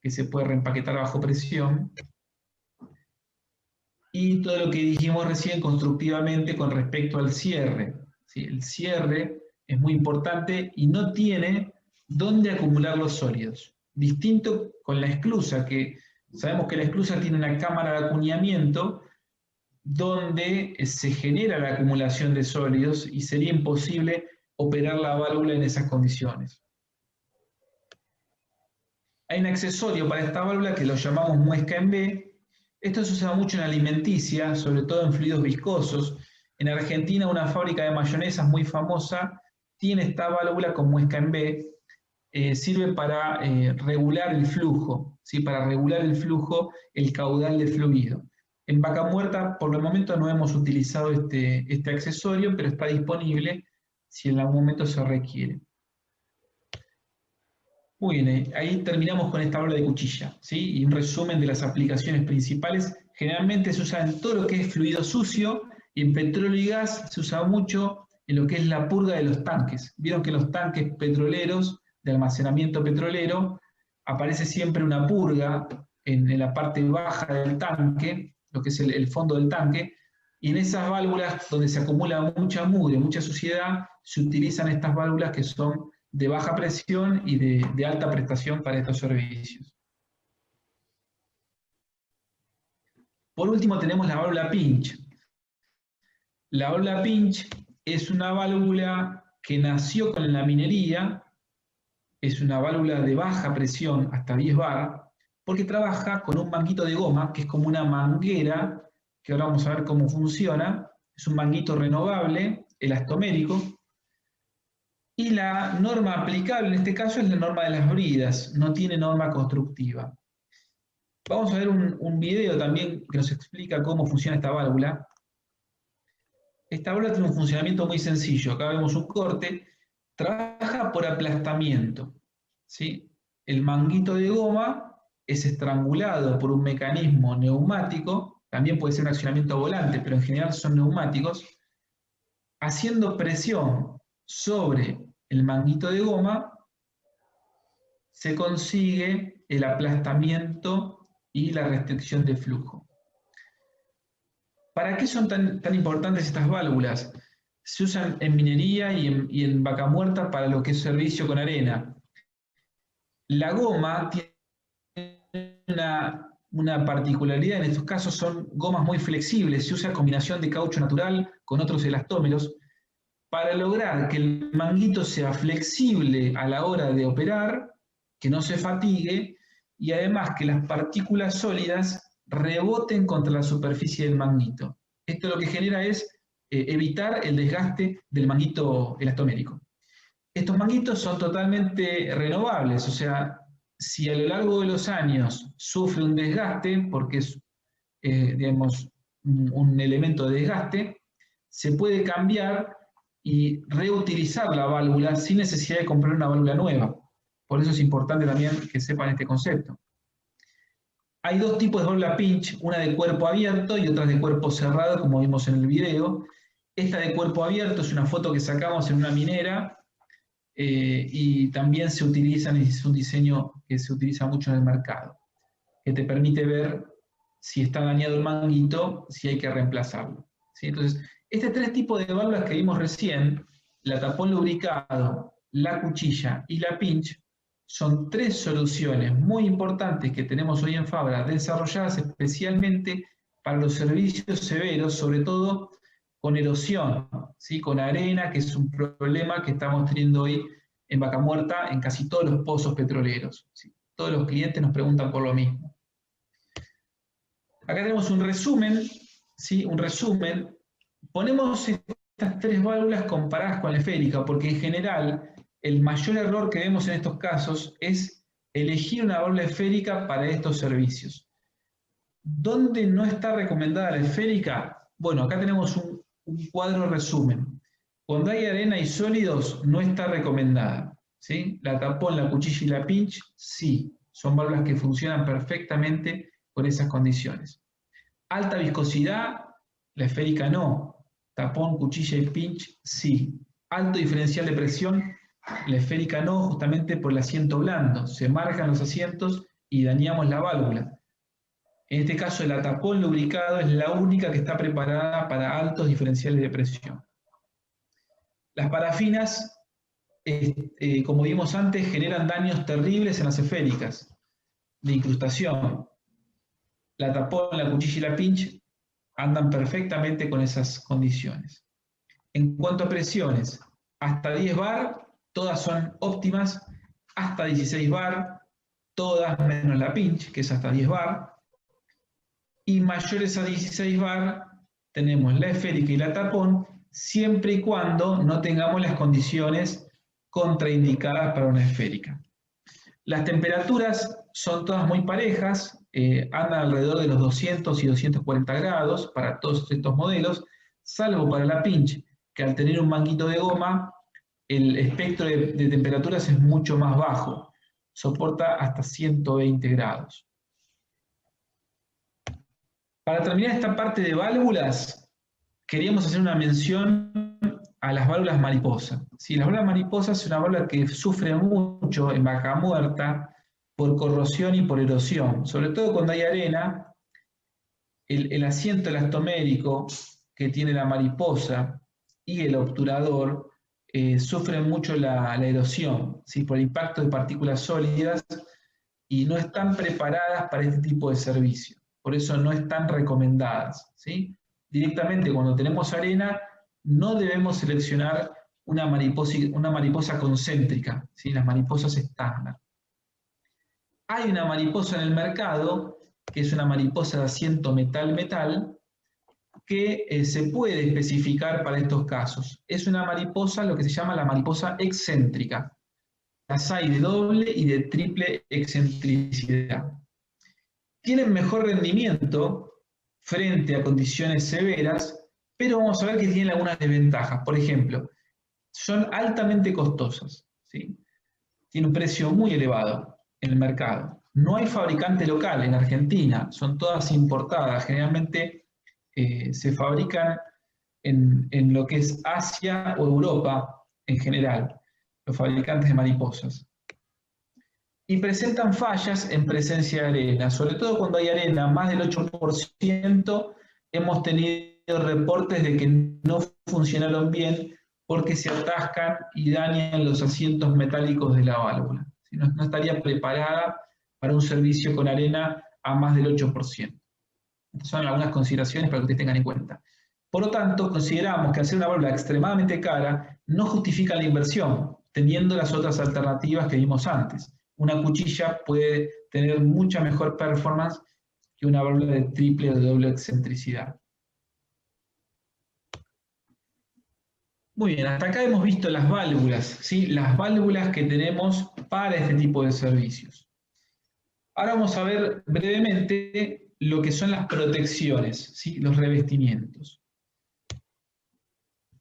A: que se puede reempaquetar bajo presión. Y todo lo que dijimos recién constructivamente con respecto al cierre. ¿Sí? El cierre es muy importante y no tiene dónde acumular los sólidos. Distinto con la esclusa, que sabemos que la esclusa tiene una cámara de acuñamiento donde se genera la acumulación de sólidos y sería imposible operar la válvula en esas condiciones. Hay un accesorio para esta válvula que lo llamamos muesca en B. Esto se usa mucho en alimenticia, sobre todo en fluidos viscosos. En Argentina, una fábrica de mayonesas muy famosa tiene esta válvula con muesca en B. Sirve para regular el flujo, ¿sí? Para regular el flujo, el caudal de fluido. En Vaca Muerta, por el momento, no hemos utilizado este accesorio, pero está disponible si en algún momento se requiere. Muy bien, ahí terminamos con esta válvula de cuchilla, ¿sí? Y un resumen de las aplicaciones principales. Generalmente se usa en todo lo que es fluido sucio y en petróleo y gas se usa mucho en lo que es la purga de los tanques. Vieron que en los tanques petroleros, de almacenamiento petrolero, aparece siempre una purga en la parte baja del tanque, lo que es el fondo del tanque, y en esas válvulas donde se acumula mucha mugre, mucha suciedad, se utilizan estas válvulas que son de baja presión y de alta prestación para estos servicios. Por último tenemos la válvula pinch. La válvula pinch es una válvula que nació con la minería, es una válvula de baja presión hasta 10 bar, porque trabaja con un manguito de goma, que es como una manguera, que ahora vamos a ver cómo funciona. Es un manguito renovable, elastomérico, y la norma aplicable en este caso es la norma de las bridas, no tiene norma constructiva. Vamos a ver un video también que nos explica cómo funciona esta válvula. Esta válvula tiene un funcionamiento muy sencillo. Acá vemos un corte. Trabaja por aplastamiento, ¿sí? El manguito de goma es estrangulado por un mecanismo neumático, también puede ser un accionamiento a volante, pero en general son neumáticos, haciendo presión sobre el manguito de goma, se consigue el aplastamiento y la restricción de flujo. ¿Para qué son tan importantes estas válvulas? se usan en minería y en vaca muerta para lo que es servicio con arena. La goma tiene una particularidad, en estos casos son gomas muy flexibles, se usa combinación de caucho natural con otros elastómeros para lograr que el manguito sea flexible a la hora de operar, que no se fatigue y además que las partículas sólidas reboten contra la superficie del manguito. Esto lo que genera es evitar el desgaste del manguito elastomérico. Estos manguitos son totalmente renovables, o sea, si a lo largo de los años sufre un desgaste, porque es, digamos, un elemento de desgaste, se puede cambiar y reutilizar la válvula sin necesidad de comprar una válvula nueva. Por eso es importante también que sepan este concepto. Hay dos tipos de válvula pinch, una de cuerpo abierto y otra de cuerpo cerrado, como vimos en el video. Esta de cuerpo abierto es una foto que sacamos en una minera y también se utilizan, es un diseño que se utiliza mucho en el mercado, que te permite ver si está dañado el manguito, si hay que reemplazarlo. ¿Sí? Entonces, estos tres tipos de válvulas que vimos recién, la tapón lubricado, la cuchilla y la pinch, son tres soluciones muy importantes que tenemos hoy en Fabra, desarrolladas especialmente para los servicios severos, sobre todo con erosión, ¿sí? Con arena, que es un problema que estamos teniendo hoy en Vaca Muerta en casi todos los pozos petroleros. ¿Sí? Todos los clientes nos preguntan por lo mismo. Acá tenemos un resumen, ¿sí? Un resumen. Ponemos estas tres válvulas comparadas con la esférica, porque en general el mayor error que vemos en estos casos es elegir una válvula esférica para estos servicios. ¿Dónde no está recomendada la esférica? Bueno, acá tenemos un cuadro resumen. Cuando hay arena y sólidos, no está recomendada. ¿Sí? La tapón, la cuchilla y la pinch, sí. Son válvulas que funcionan perfectamente con esas condiciones. Alta viscosidad, la esférica no. Tapón, cuchilla y pinch, sí. Alto diferencial de presión, la esférica no, justamente por el asiento blando. Se marcan los asientos y dañamos la válvula. En este caso, el tapón lubricado es la única que está preparada para altos diferenciales de presión. Las parafinas, como vimos antes, generan daños terribles en las esféricas de incrustación. La tapón, la cuchilla y la pinch andan perfectamente con esas condiciones. En cuanto a presiones, hasta 10 bar, todas son óptimas, hasta 16 bar, todas menos la pinch, que es hasta 10 bar, y mayores a 16 bar tenemos la esférica y la tapón, siempre y cuando no tengamos las condiciones contraindicadas para una esférica. Las temperaturas son todas muy parejas, andan alrededor de los 200 y 240 grados para todos estos modelos, salvo para la pinch, que al tener un manguito de goma, el espectro de temperaturas es mucho más bajo, soporta hasta 120 grados. Para terminar esta parte de válvulas, queríamos hacer una mención a las válvulas mariposa. ¿Sí? Las válvulas mariposa es una válvula que sufre mucho en vaca muerta por corrosión y por erosión, sobre todo cuando hay arena. El asiento elastomérico que tiene la mariposa y el obturador sufren mucho la erosión, ¿sí? Por el impacto de partículas sólidas y no están preparadas para este tipo de servicio. Por eso no están recomendadas, ¿sí? Directamente cuando tenemos arena no debemos seleccionar una mariposa concéntrica, ¿sí? Las mariposas estándar. Hay una mariposa en el mercado que es una mariposa de asiento metal-metal que se puede especificar para estos casos. Es una mariposa, lo que se llama la mariposa excéntrica. Las hay de doble y de triple excentricidad. Tienen mejor rendimiento frente a condiciones severas, pero vamos a ver que tienen algunas desventajas. Por ejemplo, son altamente costosas, ¿sí? Tienen un precio muy elevado en el mercado. No hay fabricante local en Argentina, son todas importadas. Generalmente se fabrican en lo que es Asia o Europa en general, los fabricantes de mariposas. Y presentan fallas en presencia de arena, sobre todo cuando hay arena, más del 8%, hemos tenido reportes de que no funcionaron bien porque se atascan y dañan los asientos metálicos de la válvula. No estaría preparada para un servicio con arena a más del 8%. Estas son algunas consideraciones para que ustedes tengan en cuenta. Por lo tanto, consideramos que al ser una válvula extremadamente cara, no justifica la inversión, teniendo las otras alternativas que vimos antes. Una cuchilla puede tener mucha mejor performance que una válvula de triple o de doble excentricidad. Muy bien, hasta acá hemos visto las válvulas, ¿sí? Las válvulas que tenemos para este tipo de servicios. Ahora vamos a ver brevemente lo que son las protecciones, ¿sí? Los revestimientos.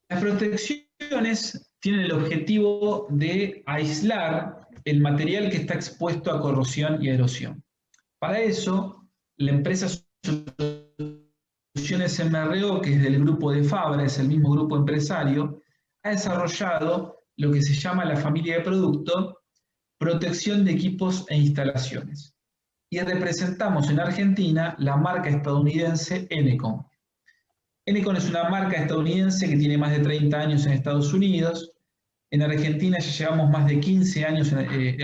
A: Las protecciones tienen el objetivo de aislar el material que está expuesto a corrosión y erosión. Para eso, la empresa Soluciones MRO, que es del grupo de Fabra, es el mismo grupo empresario, ha desarrollado lo que se llama la familia de producto Protección de Equipos e Instalaciones. Y representamos en Argentina la marca estadounidense Enecon. Enecon es una marca estadounidense que tiene más de 30 años en Estados Unidos. En Argentina ya llevamos más de 15 años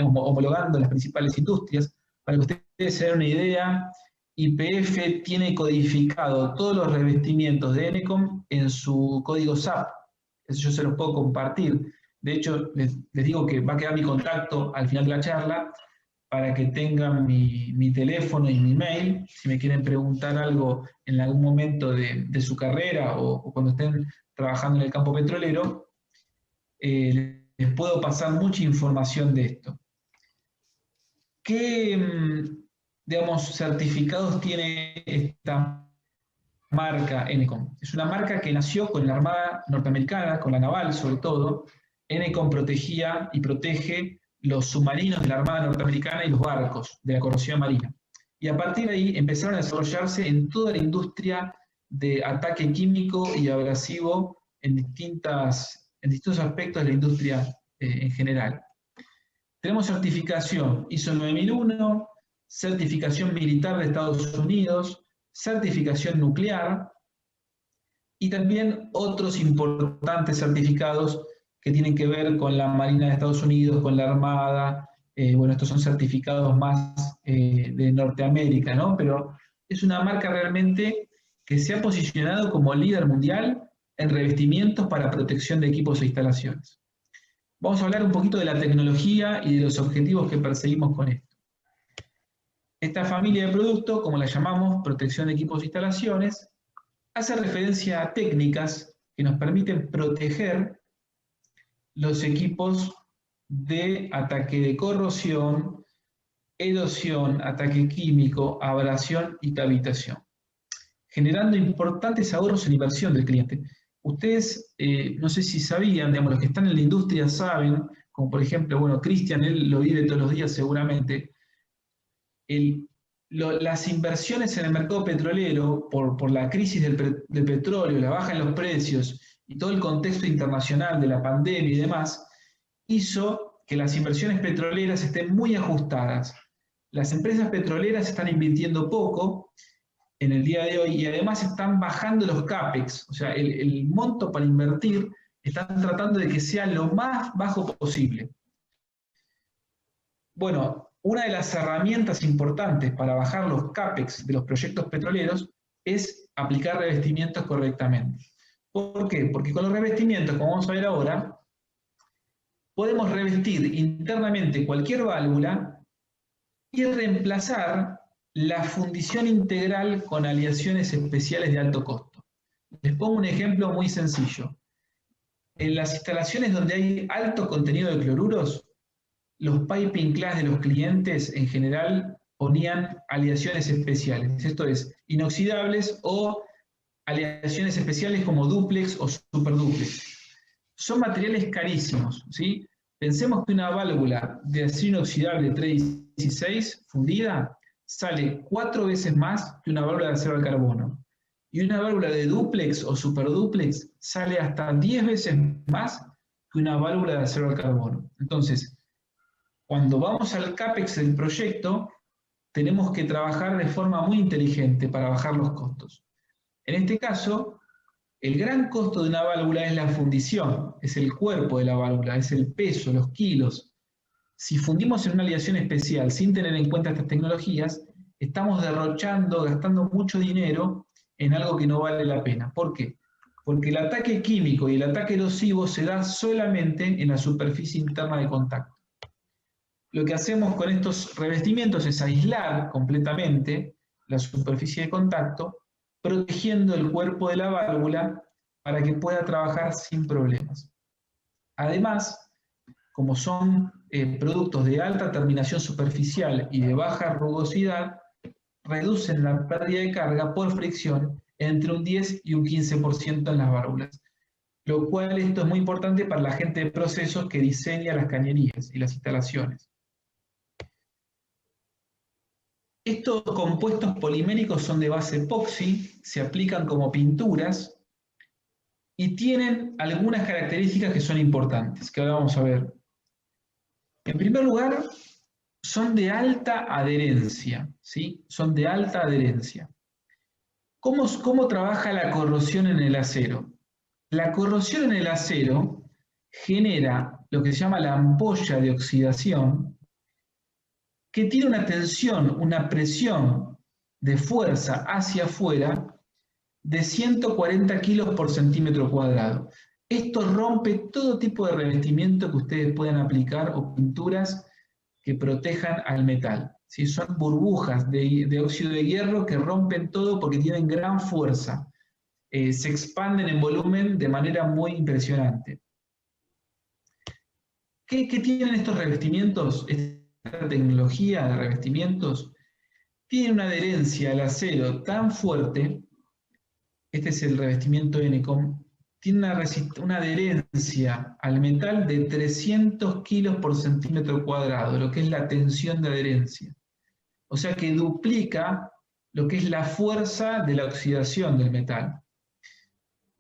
A: homologando las principales industrias. Para que ustedes se den una idea, YPF tiene codificado todos los revestimientos de Enecon en su código SAP. Eso yo se los puedo compartir. De hecho, les digo que va a quedar mi contacto al final de la charla para que tengan mi teléfono y mi mail. Si me quieren preguntar algo en algún momento de su carrera o cuando estén trabajando en el campo petrolero, les puedo pasar mucha información de esto. ¿Qué, digamos, certificados tiene esta marca Enecon? Es una marca que nació con la Armada norteamericana, con la naval sobre todo. Enecon protegía y protege los submarinos de la Armada norteamericana y los barcos de la corrosión marina. Y a partir de ahí empezaron a desarrollarse en toda la industria de ataque químico y abrasivo en distintos aspectos de la industria en general. Tenemos certificación ISO 9001, certificación militar de Estados Unidos, certificación nuclear y también otros importantes certificados que tienen que ver con la Marina de Estados Unidos, con la Armada. Bueno, estos son certificados más de Norteamérica, ¿no? Pero es una marca realmente que se ha posicionado como líder mundial en revestimientos para protección de equipos e instalaciones. Vamos a hablar un poquito de la tecnología y de los objetivos que perseguimos con esto. Esta familia de productos, como la llamamos, protección de equipos e instalaciones, hace referencia a técnicas que nos permiten proteger los equipos de ataque de corrosión, erosión, ataque químico, abrasión y cavitación, generando importantes ahorros en inversión del cliente. Ustedes, no sé si sabían, digamos, los que están en la industria saben, como por ejemplo, bueno, Cristian, él lo vive todos los días seguramente, las inversiones en el mercado petrolero, por la crisis del petróleo, la baja en los precios y todo el contexto internacional de la pandemia y demás, hizo que las inversiones petroleras estén muy ajustadas. Las empresas petroleras están invirtiendo poco en el día de hoy y además están bajando los CAPEX, o sea, el monto para invertir, están tratando de que sea lo más bajo posible. Bueno, una de las herramientas importantes para bajar los CAPEX de los proyectos petroleros es aplicar revestimientos correctamente. ¿Por qué? Porque con los revestimientos, como vamos a ver ahora, podemos revestir internamente cualquier válvula y reemplazar la fundición integral con aleaciones especiales de alto costo. Les pongo un ejemplo muy sencillo. En las instalaciones donde hay alto contenido de cloruros, los piping class de los clientes en general ponían aleaciones especiales, esto es, inoxidables o aleaciones especiales como duplex o superduplex. Son materiales carísimos, ¿sí? Pensemos que una válvula de acero inoxidable 316 fundida sale 4 veces más que una válvula de acero al carbono. Y una válvula de duplex o superduplex sale hasta 10 veces más que una válvula de acero al carbono. Entonces, cuando vamos al CAPEX del proyecto, tenemos que trabajar de forma muy inteligente para bajar los costos. En este caso, El gran costo de una válvula es la fundición, es el cuerpo de la válvula, es el peso, los kilos. Si fundimos en una aleación especial sin tener en cuenta estas tecnologías, estamos derrochando, gastando mucho dinero en algo que no vale la pena. ¿Por qué? Porque el ataque químico y el ataque erosivo se da solamente en la superficie interna de contacto. Lo que hacemos con estos revestimientos es aislar completamente la superficie de contacto, protegiendo el cuerpo de la válvula para que pueda trabajar sin problemas. Además, como son productos de alta terminación superficial y de baja rugosidad, reducen la pérdida de carga por fricción entre un 10 y un 15% en las válvulas, lo cual esto es muy importante para la gente de procesos que diseña las cañerías y las instalaciones. Estos compuestos poliméricos son de base epoxi, se aplican como pinturas y tienen algunas características que son importantes, que ahora vamos a ver. En primer lugar, son de alta adherencia, ¿sí? Son de alta adherencia. ¿Cómo trabaja la corrosión en el acero? La corrosión en el acero genera lo que se llama la ampolla de oxidación, que tiene una tensión, una presión de fuerza hacia afuera de 140 kilos por centímetro cuadrado. Esto rompe todo tipo de revestimiento que ustedes puedan aplicar o pinturas que protejan al metal. ¿Sí? Son burbujas de óxido de hierro que rompen todo porque tienen gran fuerza. Se expanden en volumen de manera muy impresionante. ¿Qué tienen estos revestimientos? Esta tecnología de revestimientos tiene una adherencia al acero tan fuerte. Este es el revestimiento Eneco. Tiene una adherencia al metal de 300 kilos por centímetro cuadrado, lo que es la tensión de adherencia. O sea que duplica lo que es la fuerza de la oxidación del metal.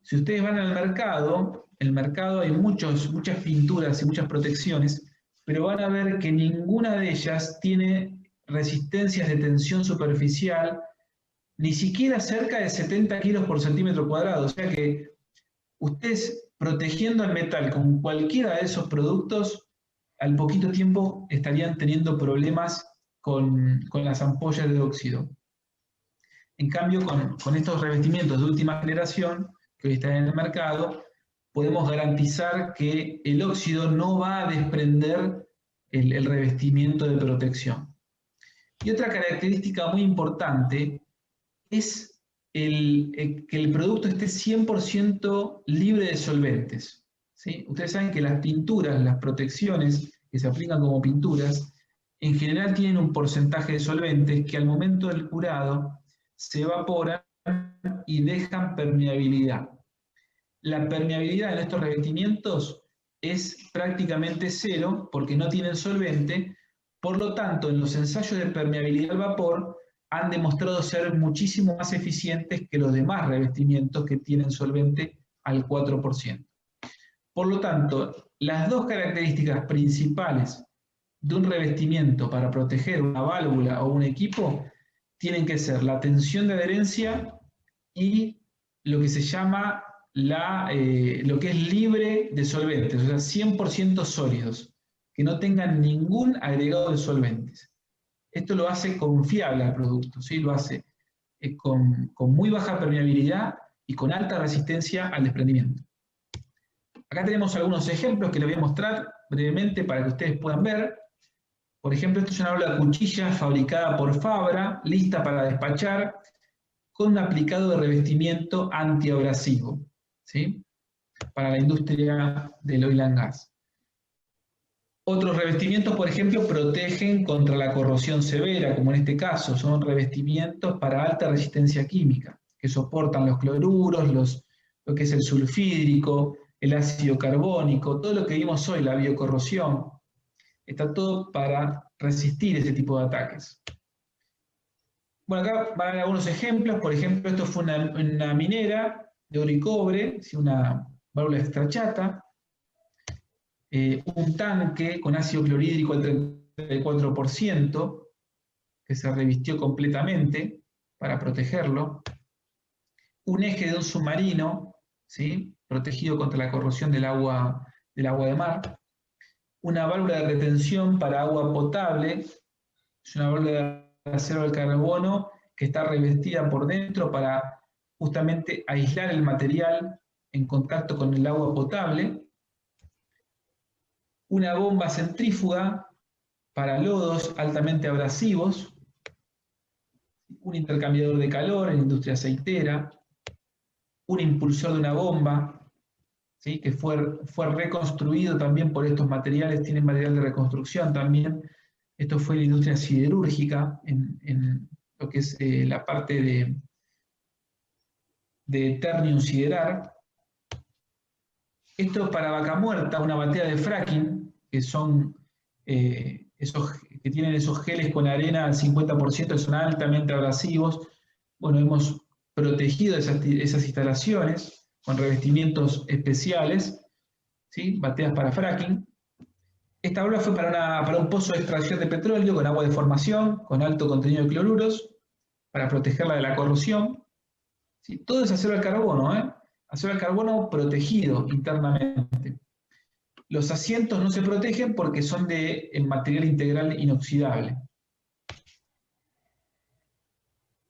A: Si ustedes van al mercado, en el mercado hay muchas pinturas y muchas protecciones, pero van a ver que ninguna de ellas tiene resistencias de tensión superficial, ni siquiera cerca de 70 kilos por centímetro cuadrado. O sea que ustedes protegiendo el metal con cualquiera de esos productos, al poquito tiempo estarían teniendo problemas con las ampollas de óxido. En cambio, con estos revestimientos de última generación, que hoy están en el mercado, podemos garantizar que el óxido no va a desprender el revestimiento de protección. Y otra característica muy importante es que el producto esté 100% libre de solventes. ¿Sí? Ustedes saben que las pinturas, las protecciones que se aplican como pinturas, en general tienen un porcentaje de solventes que al momento del curado se evaporan y dejan permeabilidad. La permeabilidad en estos revestimientos es prácticamente cero porque no tienen solvente, por lo tanto, en los ensayos de permeabilidad al vapor han demostrado ser muchísimo más eficientes que los demás revestimientos que tienen solvente al 4%. Por lo tanto, las dos características principales de un revestimiento para proteger una válvula o un equipo tienen que ser la tensión de adherencia y lo que se llama lo que es libre de solventes, o sea, 100% sólidos, que no tengan ningún agregado de solventes. Esto lo hace confiable al producto, ¿sí? Lo hace con muy baja permeabilidad y con alta resistencia al desprendimiento. Acá tenemos algunos ejemplos que les voy a mostrar brevemente para que ustedes puedan ver. Por ejemplo, esto es una bola de cuchilla fabricada por Fabra, lista para despachar, con un aplicado de revestimiento antiabrasivo, ¿sí? Para la industria del oil and gas. Otros revestimientos, por ejemplo, protegen contra la corrosión severa, como en este caso, son revestimientos para alta resistencia química, que soportan los cloruros, lo que es el sulfídrico, el ácido carbónico, todo lo que vimos hoy, la biocorrosión, está todo para resistir ese tipo de ataques. Bueno, acá van a ver algunos ejemplos. Por ejemplo, esto fue una minera de oro y cobre, una válvula extra chata, un tanque con ácido clorhídrico al 34%, que se revistió completamente para protegerlo, un eje de un submarino ¿sí? Protegido contra la corrosión del agua de mar. Una válvula de retención para agua potable, es una válvula de acero al carbono que está revestida por dentro para justamente aislar el material en contacto con el agua potable. Una bomba centrífuga para lodos altamente abrasivos. Un intercambiador de calor en industria aceitera. Un impulsor de una bomba, ¿sí? Que fue reconstruido también por estos materiales, tienen material de reconstrucción también. Esto fue en la industria siderúrgica, en lo que es la parte de ternium siderar. Esto para vaca muerta, una batea de fracking, que son que tienen esos geles con arena al 50%, que son altamente abrasivos. Bueno, hemos protegido esas instalaciones con revestimientos especiales, ¿sí? Bateas para fracking. Esta válvula fue para un pozo de extracción de petróleo con agua de formación, con alto contenido de cloruros, para protegerla de la corrosión. ¿Sí? Todo es acero al carbono, ¿eh? Acero al carbono protegido internamente. Los asientos no se protegen porque son de material integral inoxidable.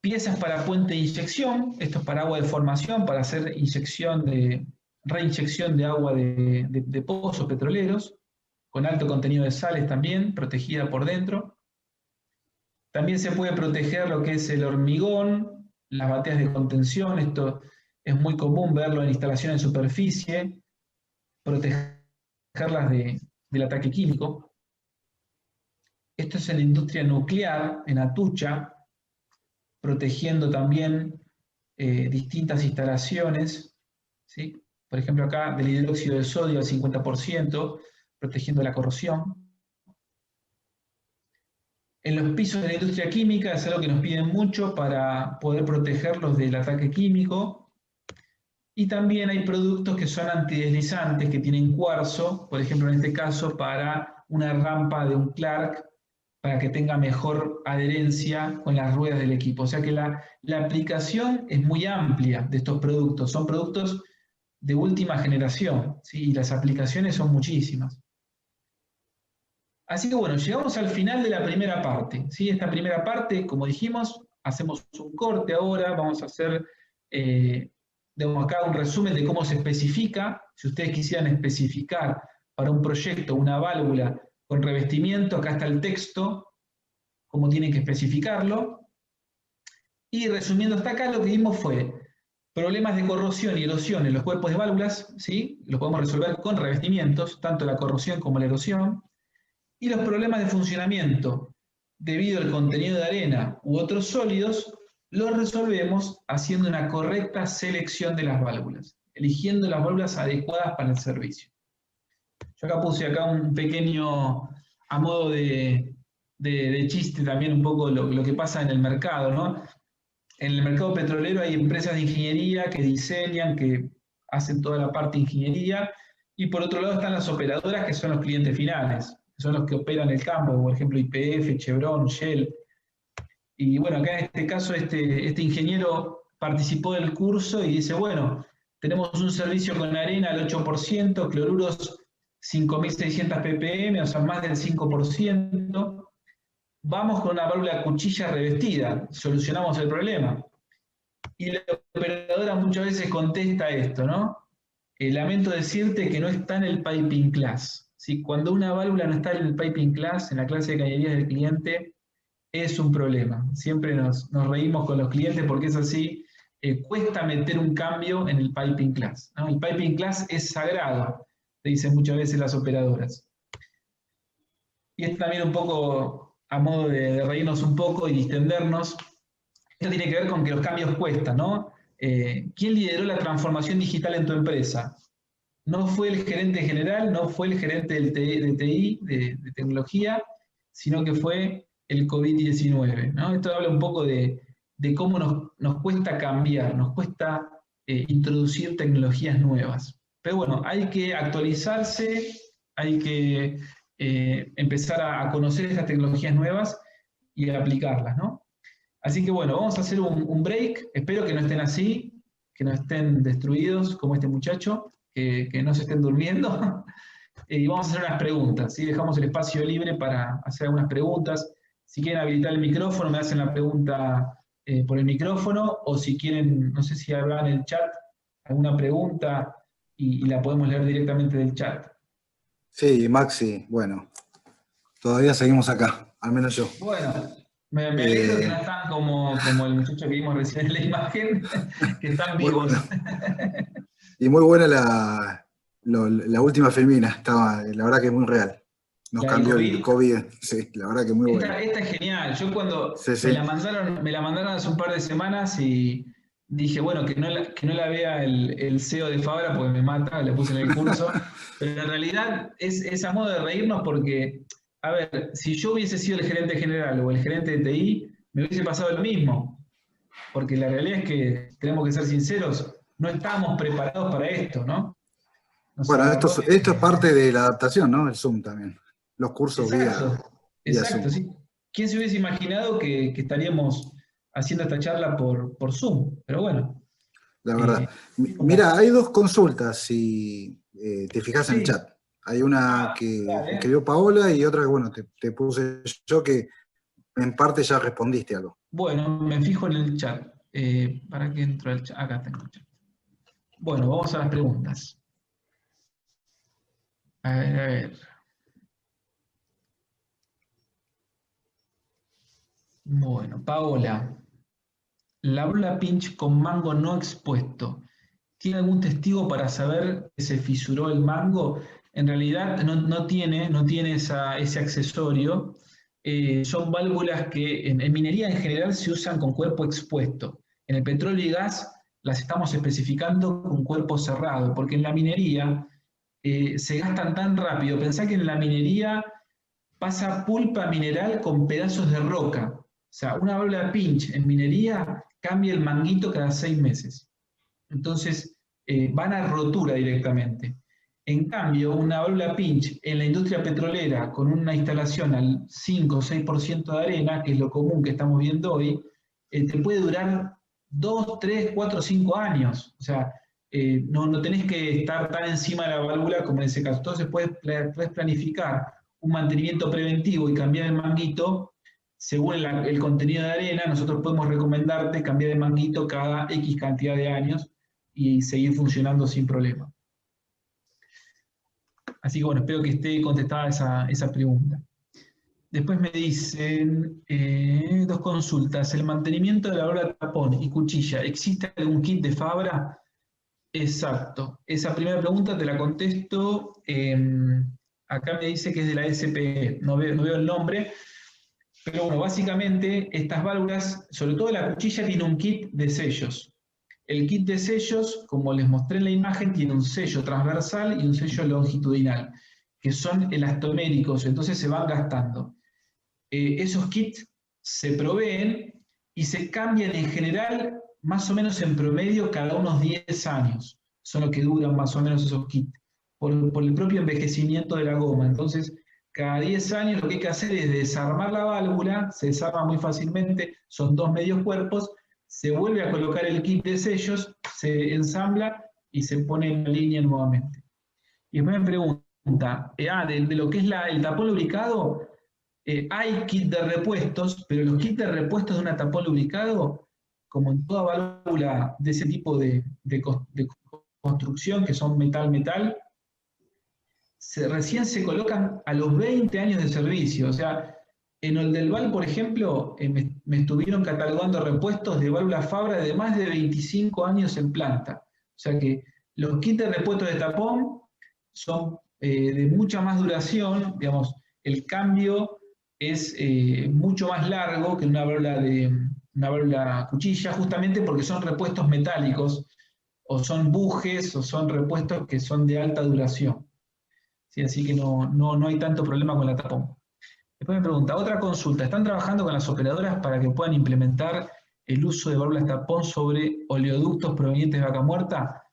A: Piezas para puente de inyección, esto es para agua de formación, para hacer reinyección de agua de pozos petroleros, con alto contenido de sales también, protegida por dentro. También se puede proteger lo que es el hormigón, las bateas de contención, esto es muy común verlo en instalaciones de superficie, protegerlas del ataque químico. Esto es en la industria nuclear, en Atucha, protegiendo también distintas instalaciones, ¿sí? Por ejemplo acá del hidróxido de sodio al 50%, protegiendo la corrosión. En los pisos de la industria química es algo que nos piden mucho para poder protegerlos del ataque químico. Y también hay productos que son antideslizantes, que tienen cuarzo, por ejemplo en este caso para una rampa de un Clark, para que tenga mejor adherencia con las ruedas del equipo. O sea que la aplicación es muy amplia de estos productos. Son productos de última generación, ¿sí? Y las aplicaciones son muchísimas. Así que bueno, llegamos al final de la primera parte, ¿sí? Esta primera parte, como dijimos, hacemos un corte ahora, vamos a hacer acá un resumen de cómo se especifica. Si ustedes quisieran especificar para un proyecto una válvula con revestimiento, acá está el texto, cómo tienen que especificarlo. Y resumiendo hasta acá, lo que vimos fue problemas de corrosión y erosión en los cuerpos de válvulas, ¿sí? Los podemos resolver con revestimientos, tanto la corrosión como la erosión. Y los problemas de funcionamiento, debido al contenido de arena u otros sólidos, los resolvemos haciendo una correcta selección de las válvulas, eligiendo las válvulas adecuadas para el servicio. Yo acá puse un pequeño, a modo de chiste también un poco lo que pasa en el mercado, ¿no? En el mercado petrolero hay empresas de ingeniería que diseñan, que hacen toda la parte de ingeniería, y por otro lado están las operadoras, que son los clientes finales, que son los que operan el campo, por ejemplo YPF, Chevron, Shell. Y bueno, acá en este caso este ingeniero participó del curso y dice, bueno, tenemos un servicio con arena al 8%, cloruros 5.600 ppm, o sea, más del 5%. Vamos con una válvula cuchilla revestida, solucionamos el problema. Y la operadora muchas veces contesta esto, ¿no? Lamento decirte que no está en el piping class. ¿Sí? Cuando una válvula no está en el piping class, en la clase de cañerías del cliente, es un problema. Siempre nos reímos con los clientes porque es así. Cuesta meter un cambio en el piping class, ¿no? El piping class es sagrado, te dicen muchas veces las operadoras. Y esto también un poco a modo de reírnos un poco y distendernos. Esto tiene que ver con que los cambios cuestan, ¿no? ¿Quién lideró la transformación digital en tu empresa? No fue el gerente general, no fue el gerente de TI, de tecnología, sino que fue el COVID-19, ¿no? Esto habla un poco de cómo nos cuesta cambiar, nos cuesta introducir tecnologías nuevas. Pero bueno, hay que actualizarse, hay que empezar a conocer estas tecnologías nuevas y a aplicarlas, ¿no? Así que bueno, vamos a hacer un break, espero que no estén así, que no estén destruidos, como este muchacho, que no se estén durmiendo. Y vamos a hacer unas preguntas, ¿sí? Dejamos el espacio libre para hacer algunas preguntas. Si quieren habilitar el micrófono, me hacen la pregunta por el micrófono, o si quieren, no sé si habrá en el chat alguna pregunta y la podemos leer directamente del chat.
B: Sí, Maxi, bueno, todavía seguimos acá, al menos yo.
A: Bueno, me alegro que no están como el muchacho que vimos recién en la imagen, que están
B: Muy
A: vivos.
B: bueno. Y muy buena la última filmina, estaba, la verdad que muy real. Nos
A: La del
B: cambió el
A: COVID.
B: COVID, sí, la verdad que muy buena.
A: Esta es genial. Yo cuando
B: Sí,
A: me
B: sí.
A: la mandaron hace un par de semanas y dije, bueno, que no la vea el CEO de Fabra porque me mata, la puse en el curso. Pero en realidad es a modo de reírnos porque, a ver, si yo hubiese sido el gerente general o el gerente de TI, me hubiese pasado lo mismo. Porque la realidad es que tenemos que ser sinceros, no estábamos preparados para esto, ¿no? Nos
B: Bueno,
A: agarró.
B: esto es parte de la adaptación, ¿no? El Zoom también. Los cursos
A: Exacto,
B: vía
A: exacto,
B: Zoom.
A: sí. ¿Quién se hubiese imaginado que estaríamos haciendo esta charla por Zoom? Pero bueno,
B: La verdad.
A: eh,
B: Mira,
A: como,
B: hay dos consultas, si te fijas en el
A: sí,
B: chat. Hay una que
A: dale.
B: escribió Paola y otra que, bueno, te puse yo que en parte ya respondiste algo.
A: Bueno, me fijo en el chat. ¿Para qué entro el chat? Acá tengo el chat. Bueno, vamos a las preguntas. A ver, a ver. Bueno, Paola, la bola pinch con mango no expuesto. ¿Tiene algún testigo para saber que se fisuró el mango? En realidad no tiene ese accesorio. Son válvulas que en minería en general se usan con cuerpo expuesto. En el petróleo y gas las estamos especificando con cuerpo cerrado, porque en la minería se gastan tan rápido. Pensá que en la minería pasa pulpa mineral con pedazos de roca. O sea, una válvula pinch en minería cambia el manguito cada 6 meses. Entonces, van a rotura directamente. En cambio, una válvula pinch en la industria petrolera con una instalación al 5 o 6% de arena, que es lo común que estamos viendo hoy, te puede durar 2, 3, 4, 5 años. O sea, no tenés que estar tan encima de la válvula como en ese caso. Entonces, puedes planificar un mantenimiento preventivo y cambiar el manguito según el contenido de arena. Nosotros podemos recomendarte cambiar de manguito cada X cantidad de años y seguir funcionando sin problema. Así que bueno, espero que esté contestada esa pregunta. Después me dicen dos consultas. ¿El mantenimiento de la válvula tapón y cuchilla, existe algún kit de Fabra? Exacto. Esa primera pregunta te la contesto. Acá me dice que es de la SPE, no veo el nombre. Pero bueno, básicamente estas válvulas, sobre todo la cuchilla, tiene un kit de sellos. El kit de sellos, como les mostré en la imagen, tiene un sello transversal y un sello longitudinal, que son elastoméricos, entonces se van gastando. Esos kits se proveen y se cambian en general más o menos en promedio cada unos 10 años. Son los que duran más o menos esos kits, por el propio envejecimiento de la goma. Entonces, cada 10 años lo que hay que hacer es desarmar la válvula, se desarma muy fácilmente, son dos medios cuerpos, se vuelve a colocar el kit de sellos, se ensambla y se pone en la línea nuevamente. Y después me pregunta, de lo que es el tapón lubricado, hay kit de repuestos, pero los kits de repuestos de una tapón lubricado, como en toda válvula de ese tipo de construcción, que son metal-metal, recién se colocan a los 20 años de servicio. O sea, en Oldelval, por ejemplo, me estuvieron catalogando repuestos de válvulas Fabra de más de 25 años en planta. O sea que los kits de repuestos de tapón son de mucha más duración, digamos, el cambio es mucho más largo que una válvula cuchilla, justamente porque son repuestos metálicos, o son bujes, o son repuestos que son de alta duración. ¿Sí? Así que no hay tanto problema con la tapón. Después me pregunta, otra consulta, ¿están trabajando con las operadoras para que puedan implementar el uso de válvulas tapón sobre oleoductos provenientes de vaca muerta?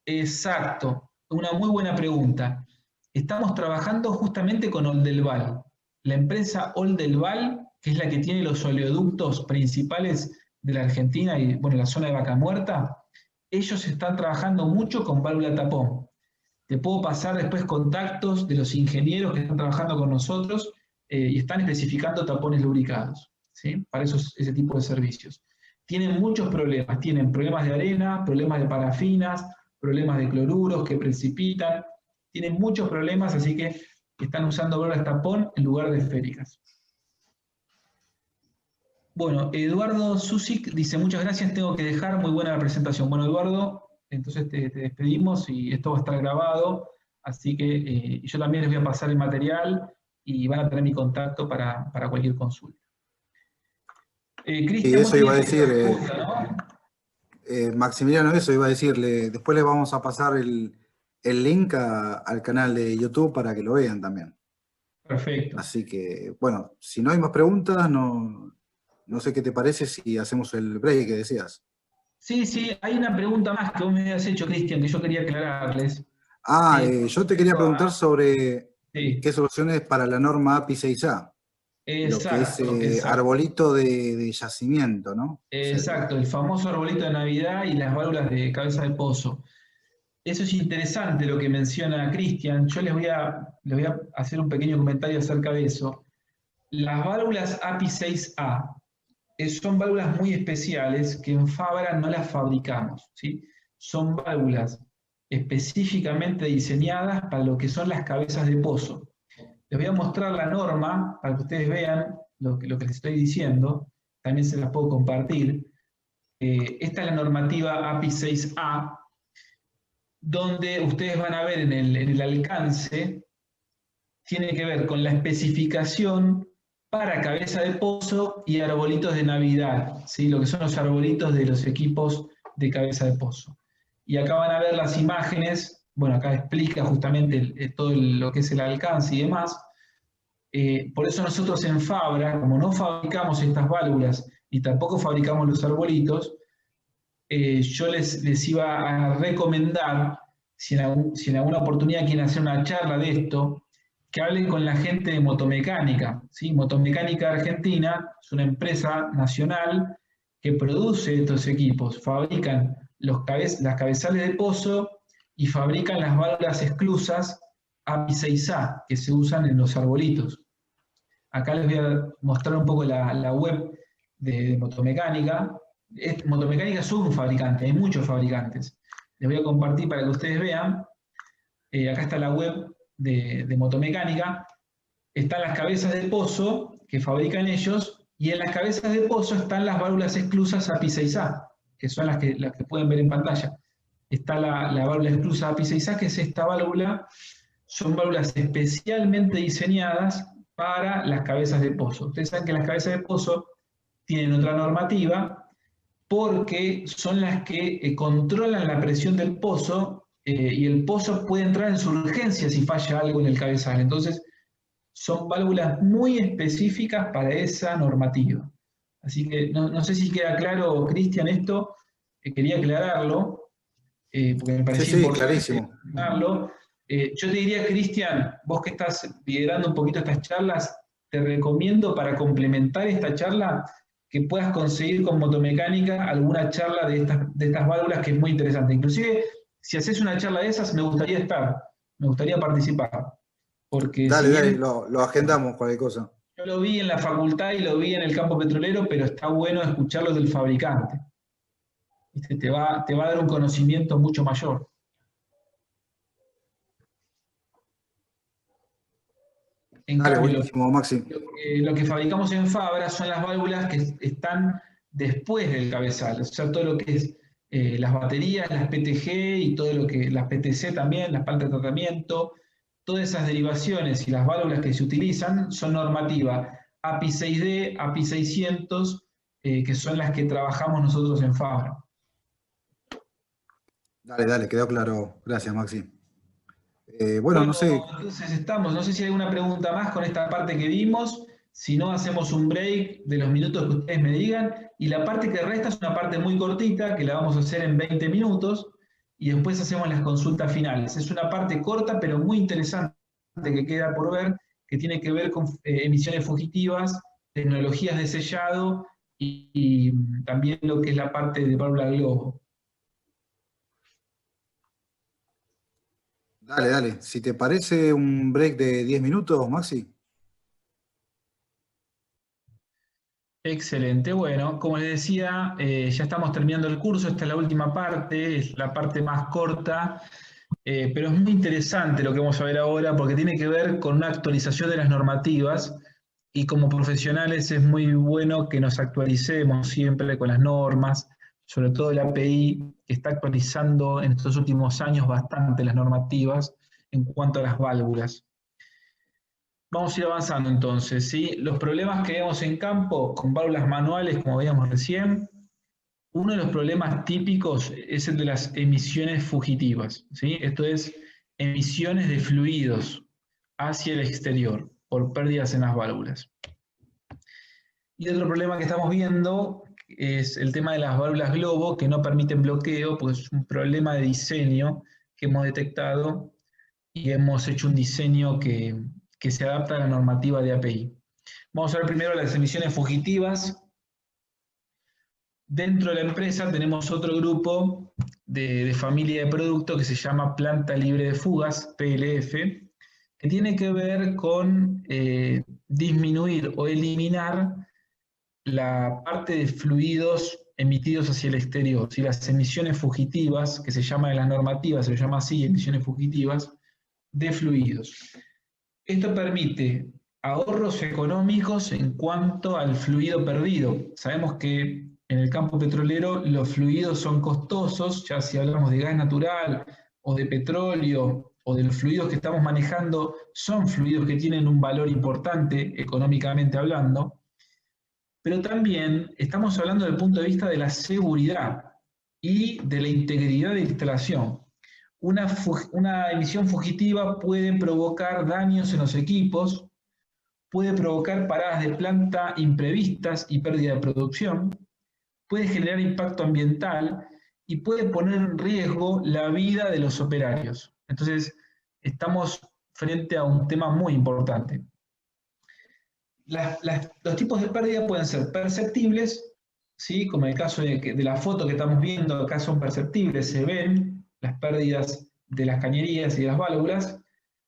A: Exacto, una muy buena pregunta. Estamos trabajando justamente con Oldelval. La empresa Oldelval, que es la que tiene los oleoductos principales de la Argentina y bueno, la zona de Vaca Muerta, ellos están trabajando mucho con válvula tapón. Te puedo pasar después contactos de los ingenieros que están trabajando con nosotros y están especificando tapones lubricados, ¿sí? Para ese tipo de servicios. Tienen muchos problemas, tienen problemas de arena, problemas de parafinas, problemas de cloruros que precipitan, tienen muchos problemas, así que están usando válvulas tapón en lugar de esféricas. Bueno, Eduardo Susic dice, muchas gracias, tengo que dejar, muy buena la presentación. Bueno, Eduardo, entonces te despedimos y esto va a estar grabado, así que yo también les voy a pasar el material y van a tener mi contacto para cualquier consulta.
B: Y
A: Cristian,
B: eso iba a
A: tenías
B: decir,
A: otra pregunta, ¿no?
B: Maximiliano, eso iba a decirle, después le vamos a pasar el link al canal de YouTube para que lo vean también.
A: Perfecto.
B: Así que, bueno, si no hay más preguntas, no sé qué te parece si hacemos el break que decías.
A: Sí, sí, hay una pregunta más que vos me habías hecho, Cristian, que yo quería aclararles.
B: Yo te quería preguntar sobre
A: Sí,
B: qué soluciones para la norma API 6A, lo que es
A: exacto, exacto.
B: arbolito de yacimiento, ¿no? O sea,
A: Exacto, el famoso arbolito de Navidad y las válvulas de cabeza de pozo. Eso es interesante lo que menciona Cristian. Yo les voy a hacer un pequeño comentario acerca de eso. Las válvulas API 6A son válvulas muy especiales que en Fabra no las fabricamos, ¿sí? Son válvulas específicamente diseñadas para lo que son las cabezas de pozo. Les voy a mostrar la norma para que ustedes vean lo que les estoy diciendo. También se las puedo compartir. Esta es la normativa API 6A, donde ustedes van a ver en el alcance, tiene que ver con la especificación para cabeza de pozo y arbolitos de Navidad, ¿sí? Lo que son los arbolitos de los equipos de cabeza de pozo. Y acá van a ver las imágenes, bueno, acá explica justamente todo lo que es el alcance y demás. Por eso nosotros en Fabra, como no fabricamos estas válvulas y tampoco fabricamos los arbolitos, yo les iba a recomendar, si en alguna oportunidad quieren hacer una charla de esto, que hablen con la gente de Motomecánica, ¿sí? Motomecánica Argentina es una empresa nacional que produce estos equipos, fabrican las cabezales de pozo y fabrican las válvulas esclusas API 6A que se usan en los arbolitos. Acá les voy a mostrar un poco la web de Motomecánica. Motomecánica es un fabricante, hay muchos fabricantes. Les voy a compartir para que ustedes vean. Acá está la web de Motomecánica. Están las cabezas de pozo que fabrican ellos y en las cabezas de pozo están las válvulas esclusas API 6A, que son las que pueden ver en pantalla. Está la válvula esclusa API 6A, que es esta válvula. Son válvulas especialmente diseñadas para las cabezas de pozo. Ustedes saben que las cabezas de pozo tienen otra normativa porque son las que controlan la presión del pozo y el pozo puede entrar en su urgencia si falla algo en el cabezal. Entonces, son válvulas muy específicas para esa normativa. Así que no sé si queda claro, Cristian, esto, quería aclararlo, porque me parecía
B: sí,
A: importante
B: clarísimo.
A: aclararlo. Yo te diría, Cristian, vos que estás liderando un poquito estas charlas, te recomiendo para complementar esta charla que puedas conseguir con Motomecánica alguna charla de estas válvulas que es muy interesante. Inclusive, si haces una charla de esas, me gustaría me gustaría participar. Porque si
B: Dale,
A: bien
B: lo agendamos, cualquier cosa.
A: yo lo vi en la facultad y lo vi en el campo petrolero, pero está bueno escucharlo del fabricante. ¿Viste? Te va a dar un conocimiento mucho mayor. En
B: Dale,
A: cambio,
B: buenísimo, Maxi.
A: lo que fabricamos en Fabra son las válvulas que están después del cabezal, o sea, todo lo que es las baterías, las PTG y todo lo que, las PTC también, las plantas de tratamiento, todas esas derivaciones y las válvulas que se utilizan son normativa API 6D, API 600, que son las que trabajamos nosotros en Fabra.
B: Dale, quedó claro. Gracias, Maxi.
A: Bueno,
B: No sé.
A: entonces estamos. No sé si hay alguna pregunta más con esta parte que vimos. Si no, hacemos un break de los minutos que ustedes me digan. Y la parte que resta es una parte muy cortita, que la vamos a hacer en 20 minutos. Y después hacemos las consultas finales. Es una parte corta, pero muy interesante que queda por ver, que tiene que ver con emisiones fugitivas, tecnologías de sellado y también lo que es la parte de válvula globo.
B: Dale, dale. Si te parece un break de 10 minutos, Maxi.
A: Excelente, bueno, como les decía, ya estamos terminando el curso, esta es la última parte, es la parte más corta, pero es muy interesante lo que vamos a ver ahora porque tiene que ver con una actualización de las normativas y como profesionales es muy bueno que nos actualicemos siempre con las normas, sobre todo el API que está actualizando en estos últimos años bastante las normativas en cuanto a las válvulas. Vamos a ir avanzando entonces, ¿sí? Los problemas que vemos en campo con válvulas manuales, como veíamos recién, uno de los problemas típicos es el de las emisiones fugitivas, ¿sí? Esto es emisiones de fluidos hacia el exterior por pérdidas en las válvulas. Y otro problema que estamos viendo es el tema de las válvulas globo que no permiten bloqueo, porque es un problema de diseño que hemos detectado y hemos hecho un diseño que se adapta a la normativa de API. Vamos a ver primero las emisiones fugitivas. Dentro de la empresa tenemos otro grupo de familia de productos que se llama Planta Libre de Fugas, PLF, que tiene que ver con disminuir o eliminar la parte de fluidos emitidos hacia el exterior. Si las emisiones fugitivas, que se llaman en las normativas, se llama así, emisiones fugitivas, de fluidos. Esto permite ahorros económicos en cuanto al fluido perdido. Sabemos que en el campo petrolero los fluidos son costosos, ya si hablamos de gas natural o de petróleo o de los fluidos que estamos manejando, son fluidos que tienen un valor importante económicamente hablando, pero también estamos hablando desde el punto de vista de la seguridad y de la integridad de la instalación. Una emisión fugitiva puede provocar daños en los equipos, puede provocar paradas de planta imprevistas y pérdida de producción, puede generar impacto ambiental y puede poner en riesgo la vida de los operarios. Entonces, estamos frente a un tema muy importante. Los tipos de pérdida pueden ser perceptibles, ¿sí? Como en el caso de la foto que estamos viendo, acá son perceptibles, se ven las pérdidas de las cañerías y de las válvulas,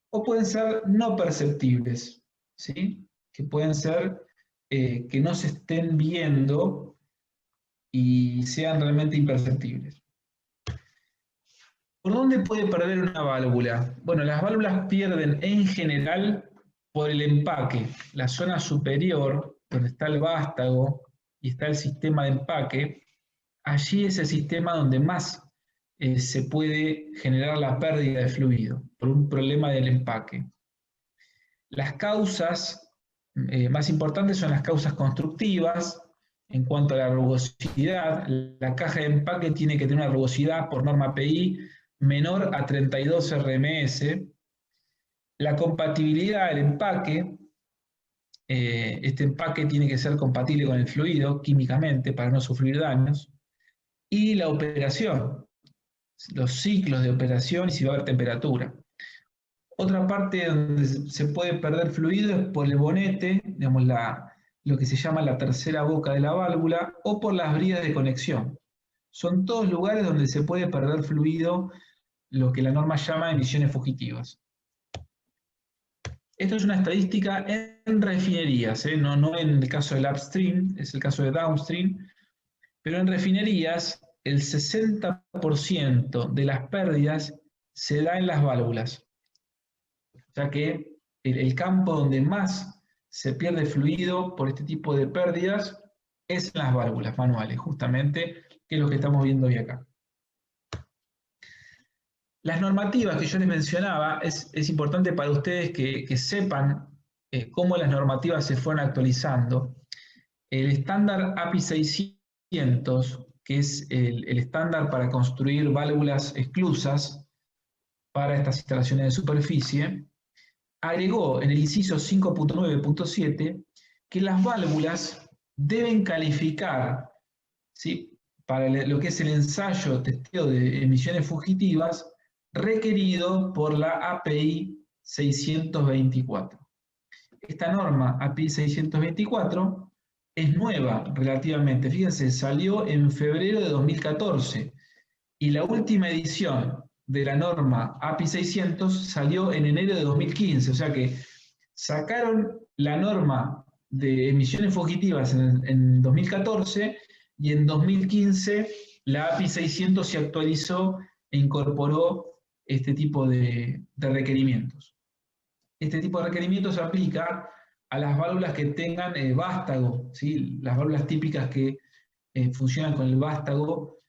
A: o pueden ser no perceptibles, ¿sí? Que pueden ser que no se estén viendo y sean realmente imperceptibles. ¿Por dónde puede perder una válvula? Bueno, las válvulas pierden en general por el empaque. La zona superior, donde está el vástago y está el sistema de empaque, allí es el sistema donde más se puede generar la pérdida de fluido, por un problema del empaque. Las causas más importantes son las causas constructivas. En cuanto a la rugosidad, la caja de empaque tiene que tener una rugosidad por norma API menor a 32 RMS. La compatibilidad del empaque, este empaque tiene que ser compatible con el fluido químicamente para no sufrir daños. Y la operación, los ciclos de operación y si va a haber temperatura. Otra parte donde se puede perder fluido es por el bonete, digamos, lo que se llama la tercera boca de la válvula, o por las bridas de conexión. Son todos lugares donde se puede perder fluido, lo que la norma llama emisiones fugitivas. Esto es una estadística en refinerías, no en el caso del upstream, es el caso de downstream, pero en refinerías el 60% de las pérdidas se da en las válvulas. O sea que el campo donde más se pierde fluido por este tipo de pérdidas es en las válvulas manuales, justamente, que es lo que estamos viendo hoy acá. Las normativas que yo les mencionaba, es importante para ustedes que sepan cómo las normativas se fueron actualizando. El estándar API 600, que es el estándar para construir válvulas esclusas para estas instalaciones de superficie, agregó en el inciso 5.9.7 que las válvulas deben calificar, ¿sí?, para lo que es el ensayo testeo de emisiones fugitivas requerido por la API 624. Esta norma API 624 es nueva relativamente, fíjense, salió en febrero de 2014 y la última edición de la norma API 600 salió en enero de 2015, o sea que sacaron la norma de emisiones fugitivas en 2014 y en 2015 la API 600 se actualizó e incorporó este tipo de requerimientos. Este tipo de requerimientos se aplica a las válvulas que tengan vástago, ¿sí? Las válvulas típicas que funcionan con el vástago,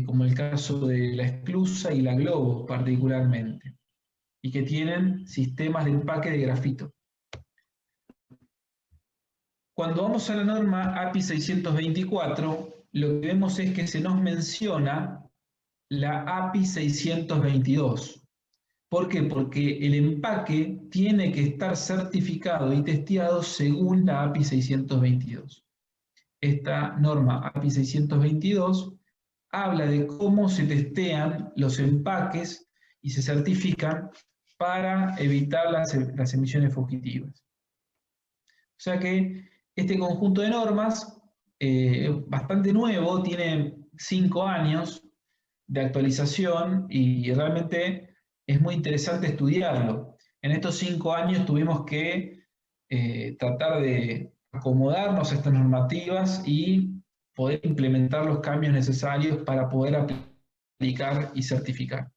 A: como el caso de la esclusa y la globo particularmente, y que tienen sistemas de empaque de grafito. Cuando vamos a la norma API 624, lo que vemos es que se nos menciona la API 622. ¿Por qué? Porque el empaque tiene que estar certificado y testeado según la API 622. Esta norma API 622 habla de cómo se testean los empaques y se certifican para evitar las emisiones fugitivas. O sea que este conjunto de normas es bastante nuevo, tiene 5 años de actualización y realmente es muy interesante estudiarlo. En estos 5 años tuvimos que tratar de acomodarnos a estas normativas y poder implementar los cambios necesarios para poder aplicar y certificar.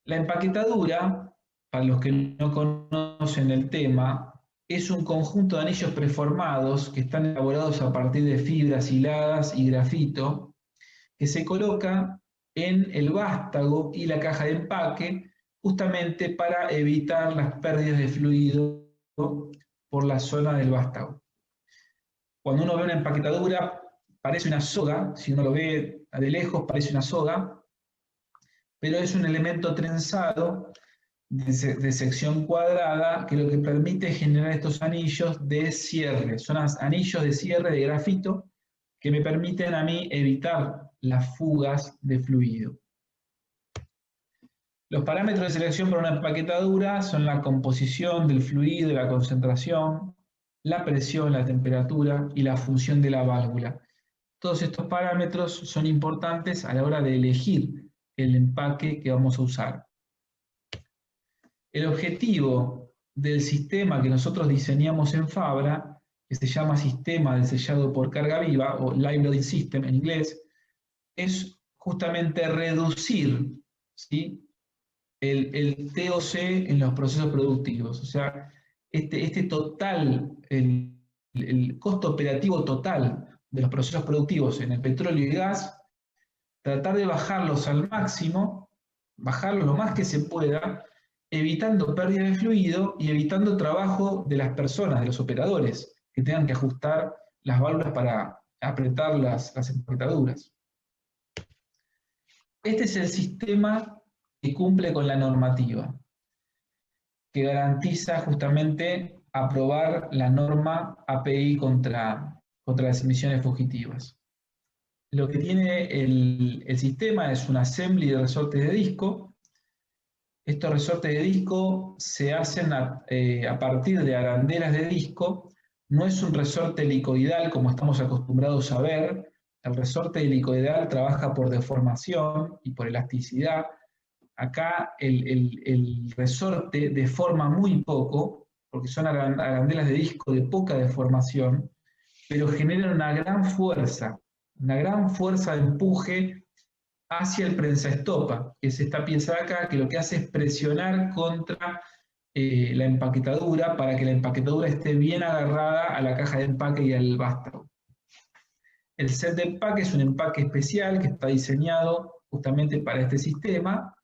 A: La empaquetadura, para los que no conocen el tema, es un conjunto de anillos preformados que están elaborados a partir de fibras hiladas y grafito, que se coloca en el vástago y la caja de empaque, justamente para evitar las pérdidas de fluido por la zona del vástago. Cuando uno ve una empaquetadura, parece una soga, si uno lo ve de lejos parece una soga, pero es un elemento trenzado de sección cuadrada que lo que permite generar estos anillos de cierre. Son anillos de cierre de grafito que me permiten a mí evitar las fugas de fluido. Los parámetros de selección para una empaquetadura son la composición del fluido y la concentración, la presión, la temperatura y la función de la válvula. Todos estos parámetros son importantes a la hora de elegir el empaque que vamos a usar. El objetivo del sistema que nosotros diseñamos en Fabra, que se llama Sistema de Sellado por Carga Viva, o Live Loading System en inglés, es justamente reducir, ¿sí?, el TOC en los procesos productivos. O sea, este total, el costo operativo total de los procesos productivos en el petróleo y gas, tratar de bajarlos al máximo, bajarlos lo más que se pueda, evitando pérdida de fluido y evitando trabajo de las personas, de los operadores, que tengan que ajustar las válvulas para apretar las empaquetaduras. Este es el sistema que cumple con la normativa, que garantiza justamente aprobar la norma API contra las emisiones fugitivas. Lo que tiene el sistema es un assembly de resortes de disco. Estos resortes de disco se hacen a partir de arandelas de disco. No es un resorte helicoidal como estamos acostumbrados a ver. El resorte helicoidal trabaja por deformación y por elasticidad. Acá el resorte deforma muy poco, porque son arandelas de disco de poca deformación, pero generan una gran fuerza de empuje hacia el prensaestopa, que es esta pieza de acá, que lo que hace es presionar contra la empaquetadura para que la empaquetadura esté bien agarrada a la caja de empaque y al vástago. El set de empaque es un empaque especial que está diseñado justamente para este sistema.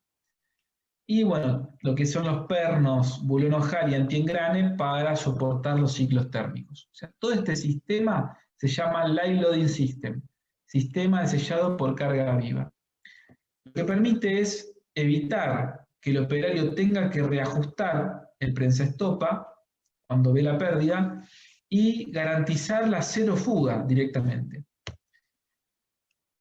A: Y bueno, lo que son los pernos Boulogne-Ohary y antiengrane para soportar los ciclos térmicos. O sea, todo este sistema se llama Live Loading System, sistema de sellado por carga viva. Lo que permite es evitar que el operario tenga que reajustar el prensaestopa cuando ve la pérdida y garantizar la cero fuga directamente.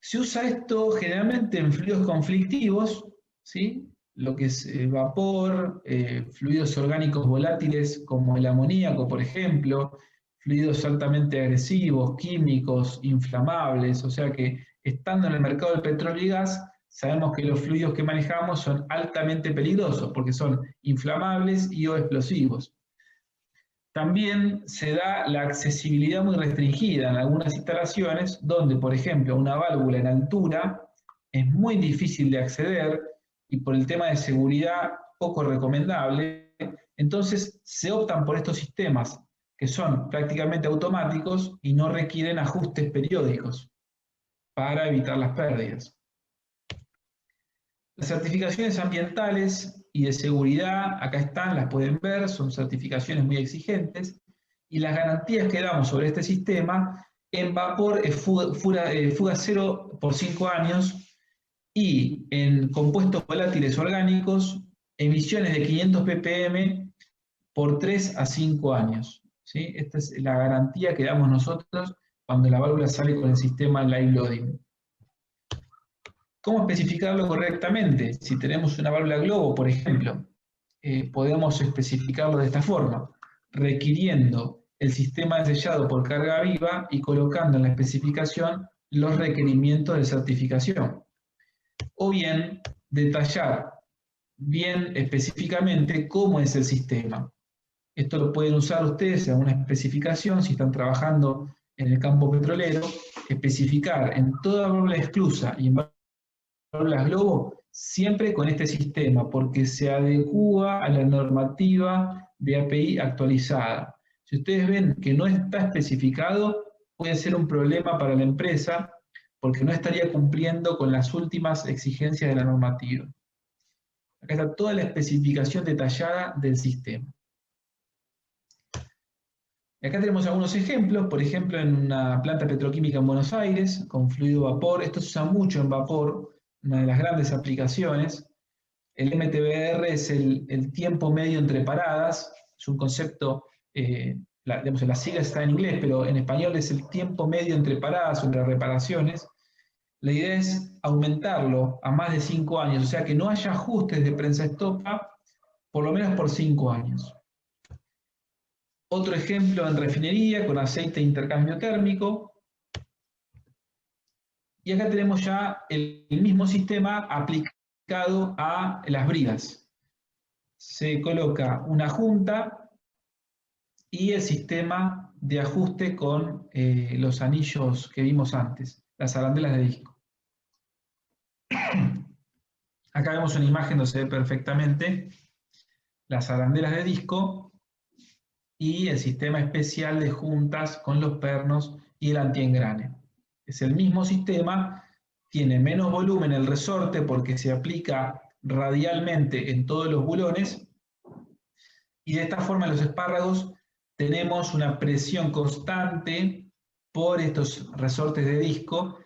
A: Se usa esto generalmente en fluidos conflictivos, ¿sí?, lo que es vapor, fluidos orgánicos volátiles como el amoníaco, por ejemplo, fluidos altamente agresivos, químicos, inflamables, o sea que estando en el mercado del petróleo y gas, sabemos que los fluidos que manejamos son altamente peligrosos porque son inflamables y o explosivos. También se da la accesibilidad muy restringida en algunas instalaciones donde, por ejemplo, una válvula en altura es muy difícil de acceder y por el tema de seguridad poco recomendable. Entonces se optan por estos sistemas que son prácticamente automáticos y no requieren ajustes periódicos para evitar las pérdidas. Las certificaciones ambientales y de seguridad, acá están, las pueden ver, son certificaciones muy exigentes, y las garantías que damos sobre este sistema: en vapor es fuga cero por 5 años, y en compuestos volátiles orgánicos, emisiones de 500 ppm por 3 a 5 años. ¿Sí? Esta es la garantía que damos nosotros cuando la válvula sale con el sistema live loading. ¿Cómo especificarlo correctamente? Si tenemos una válvula globo, por ejemplo, podemos especificarlo de esta forma, requiriendo el sistema de sellado por carga viva y colocando en la especificación los requerimientos de certificación. O bien, detallar bien específicamente cómo es el sistema. Esto lo pueden usar ustedes en una especificación si están trabajando en el campo petrolero, especificar en toda válvula esclusa y en válvulas globo siempre con este sistema, porque se adecúa a la normativa de API actualizada. Si ustedes ven que no está especificado, puede ser un problema para la empresa, porque no estaría cumpliendo con las últimas exigencias de la normativa. Acá está toda la especificación detallada del sistema. Y acá tenemos algunos ejemplos, por ejemplo, en una planta petroquímica en Buenos Aires, con fluido vapor. Esto se usa mucho en vapor, una de las grandes aplicaciones. El MTBR es el tiempo medio entre paradas, es un concepto, digamos, la sigla está en inglés, pero en español es el tiempo medio entre paradas o entre reparaciones. La idea es aumentarlo a más de 5 años, o sea que no haya ajustes de prensa estopa por lo menos por 5 años. Otro ejemplo en refinería con aceite de intercambio térmico. Y acá tenemos ya el mismo sistema aplicado a las bridas. Se coloca una junta y el sistema de ajuste con los anillos que vimos antes, las arandelas de disco. Acá vemos una imagen donde se ve perfectamente las arandelas de disco y el sistema especial de juntas con los pernos y el antiengrane. Es el mismo sistema, tiene menos volumen el resorte porque se aplica radialmente en todos los bulones, y de esta forma en los espárragos tenemos una presión constante por estos resortes de disco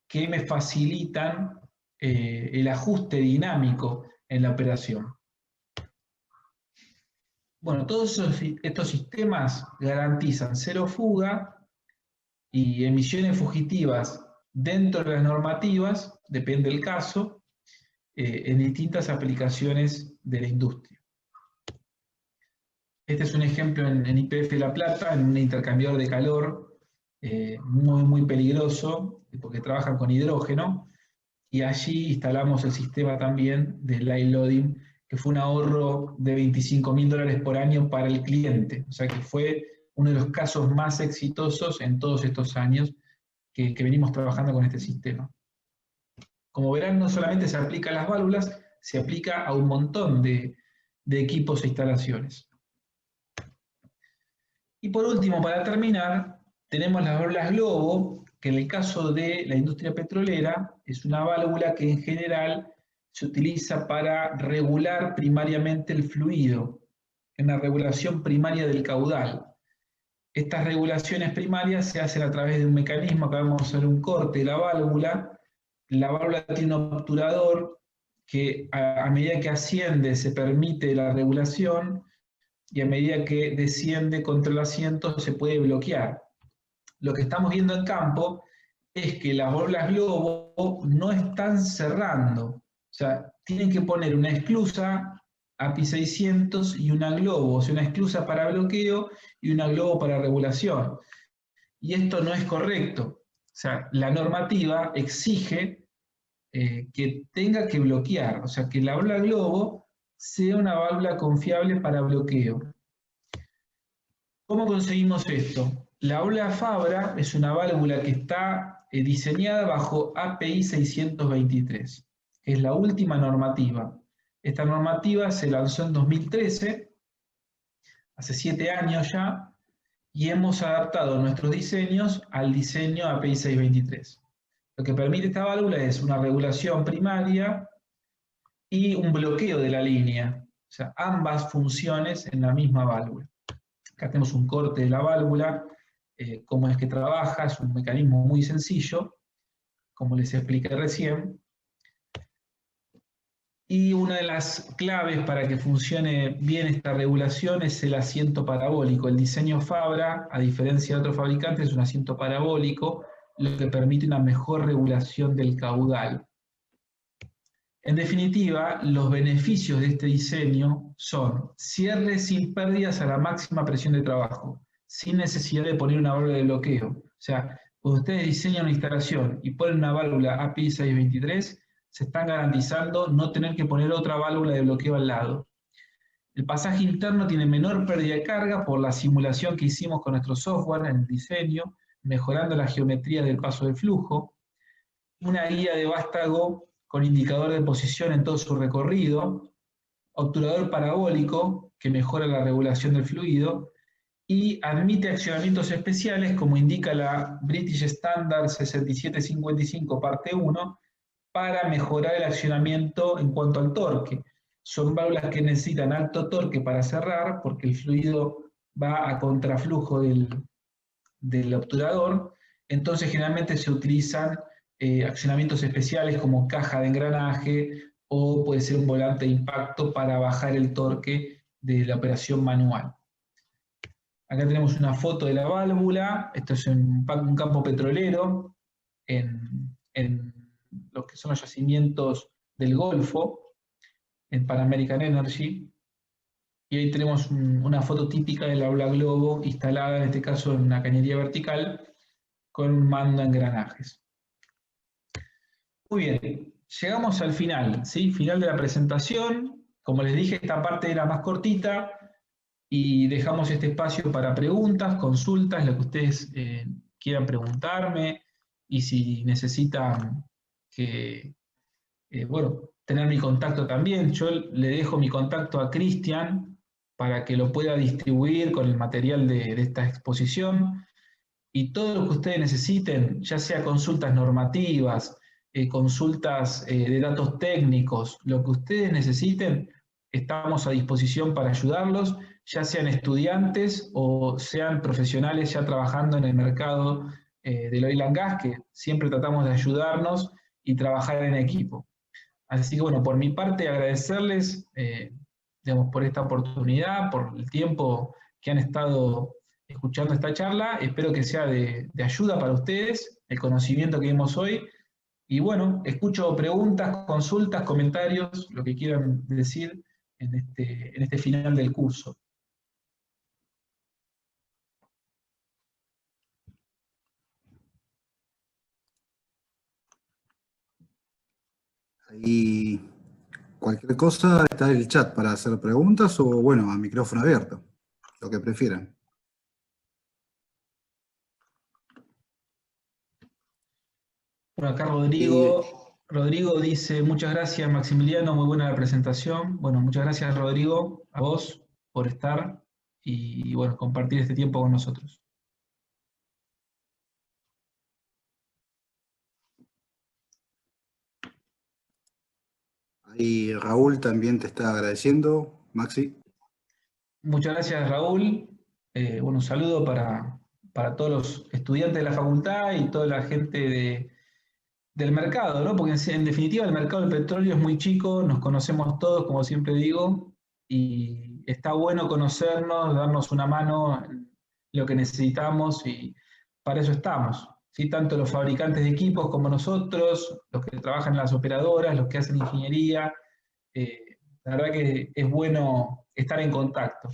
A: que me facilitan el ajuste dinámico en la operación. Bueno, todos estos sistemas garantizan cero fuga y emisiones fugitivas dentro de las normativas, depende del caso, en distintas aplicaciones de la industria. Este es un ejemplo en YPF La Plata, en un intercambiador de calor muy peligroso, porque trabajan con hidrógeno, y allí instalamos el sistema también de live loading, que fue un ahorro de $25.000 por año para el cliente. O sea que fue uno de los casos más exitosos en todos estos años que venimos trabajando con este sistema. Como verán, no solamente se aplica a las válvulas, se aplica a un montón de equipos e instalaciones. Y por último, para terminar, tenemos las válvulas globo, que en el caso de la industria petrolera es una válvula que en general se utiliza para regular primariamente el fluido, en la regulación primaria del caudal. Estas regulaciones primarias se hacen a través de un mecanismo, acá vamos a hacer un corte de la válvula tiene un obturador que a medida que asciende se permite la regulación, y a medida que desciende contra el asiento se puede bloquear. Lo que estamos viendo en campo es que las válvulas globo no están cerrando, o sea, tienen que poner una esclusa API 600 y una globo, o sea, una esclusa para bloqueo y una globo para regulación. Y esto no es correcto. O sea, la normativa exige que tenga que bloquear, o sea, que la válvula globo sea una válvula confiable para bloqueo. ¿Cómo conseguimos esto? La válvula Fabra es una válvula que está diseñada bajo API 623, que es la última normativa. Esta normativa se lanzó en 2013, hace 7 años ya, y hemos adaptado nuestros diseños al diseño API 623. Lo que permite esta válvula es una regulación primaria y un bloqueo de la línea, o sea, ambas funciones en la misma válvula. Acá tenemos un corte de la válvula, cómo es que trabaja, es un mecanismo muy sencillo, como les expliqué recién. Y una de las claves para que funcione bien esta regulación es el asiento parabólico. El diseño Fabra, a diferencia de otros fabricantes, es un asiento parabólico, lo que permite una mejor regulación del caudal. En definitiva, los beneficios de este diseño son cierre sin pérdidas a la máxima presión de trabajo, sin necesidad de poner una válvula de bloqueo. O sea, cuando ustedes diseñan una instalación y ponen una válvula API 623, se están garantizando no tener que poner otra válvula de bloqueo al lado. El pasaje interno tiene menor pérdida de carga por la simulación que hicimos con nuestro software en el diseño, mejorando la geometría del paso de flujo. Una guía de vástago con indicador de posición en todo su recorrido, obturador parabólico que mejora la regulación del fluido y admite accionamientos especiales como indica la British Standard 6755 parte 1 para mejorar el accionamiento en cuanto al torque. Son válvulas que necesitan alto torque para cerrar porque el fluido va a contraflujo del obturador, entonces generalmente se utilizan accionamientos especiales como caja de engranaje o puede ser un volante de impacto para bajar el torque de la operación manual. Acá tenemos una foto de la válvula, esto es un campo petrolero en los que son los yacimientos del Golfo, en Pan American Energy, y ahí tenemos una foto típica de la válvula globo instalada, en este caso en una cañería vertical, con un mando a engranajes. Muy bien, llegamos al final, ¿sí? Final de la presentación. Como les dije, esta parte era más cortita y dejamos este espacio para preguntas, consultas, lo que ustedes quieran preguntarme y si necesitan tener mi contacto también. Yo le dejo mi contacto a Cristian para que lo pueda distribuir con el material de esta exposición. Y todo lo que ustedes necesiten, ya sea consultas normativas, consultas de datos técnicos, lo que ustedes necesiten, estamos a disposición para ayudarlos, ya sean estudiantes o sean profesionales ya trabajando en el mercado del oil and gas, que siempre tratamos de ayudarnos y trabajar en equipo. Así que bueno, por mi parte agradecerles por esta oportunidad, por el tiempo que han estado escuchando esta charla. Espero que sea de ayuda para ustedes, el conocimiento que vimos hoy. Y bueno, escucho preguntas, consultas, comentarios, lo que quieran decir en este final del curso.
B: Y cualquier cosa está en el chat para hacer preguntas o, bueno, a micrófono abierto, lo que prefieran.
A: Bueno, acá Rodrigo dice, muchas gracias Maximiliano, muy buena la presentación. Bueno, muchas gracias Rodrigo, a vos por estar y bueno, compartir este tiempo con nosotros.
B: Ahí Raúl también te está agradeciendo, Maxi.
A: Muchas gracias Raúl. Un saludo para todos los estudiantes de la facultad y toda la gente del mercado, ¿no? Porque en definitiva el mercado del petróleo es muy chico, nos conocemos todos, como siempre digo, y está bueno conocernos, darnos una mano en lo que necesitamos y para eso estamos. ¿Sí? Tanto los fabricantes de equipos como nosotros, los que trabajan en las operadoras, los que hacen ingeniería, la verdad que es bueno estar en contacto.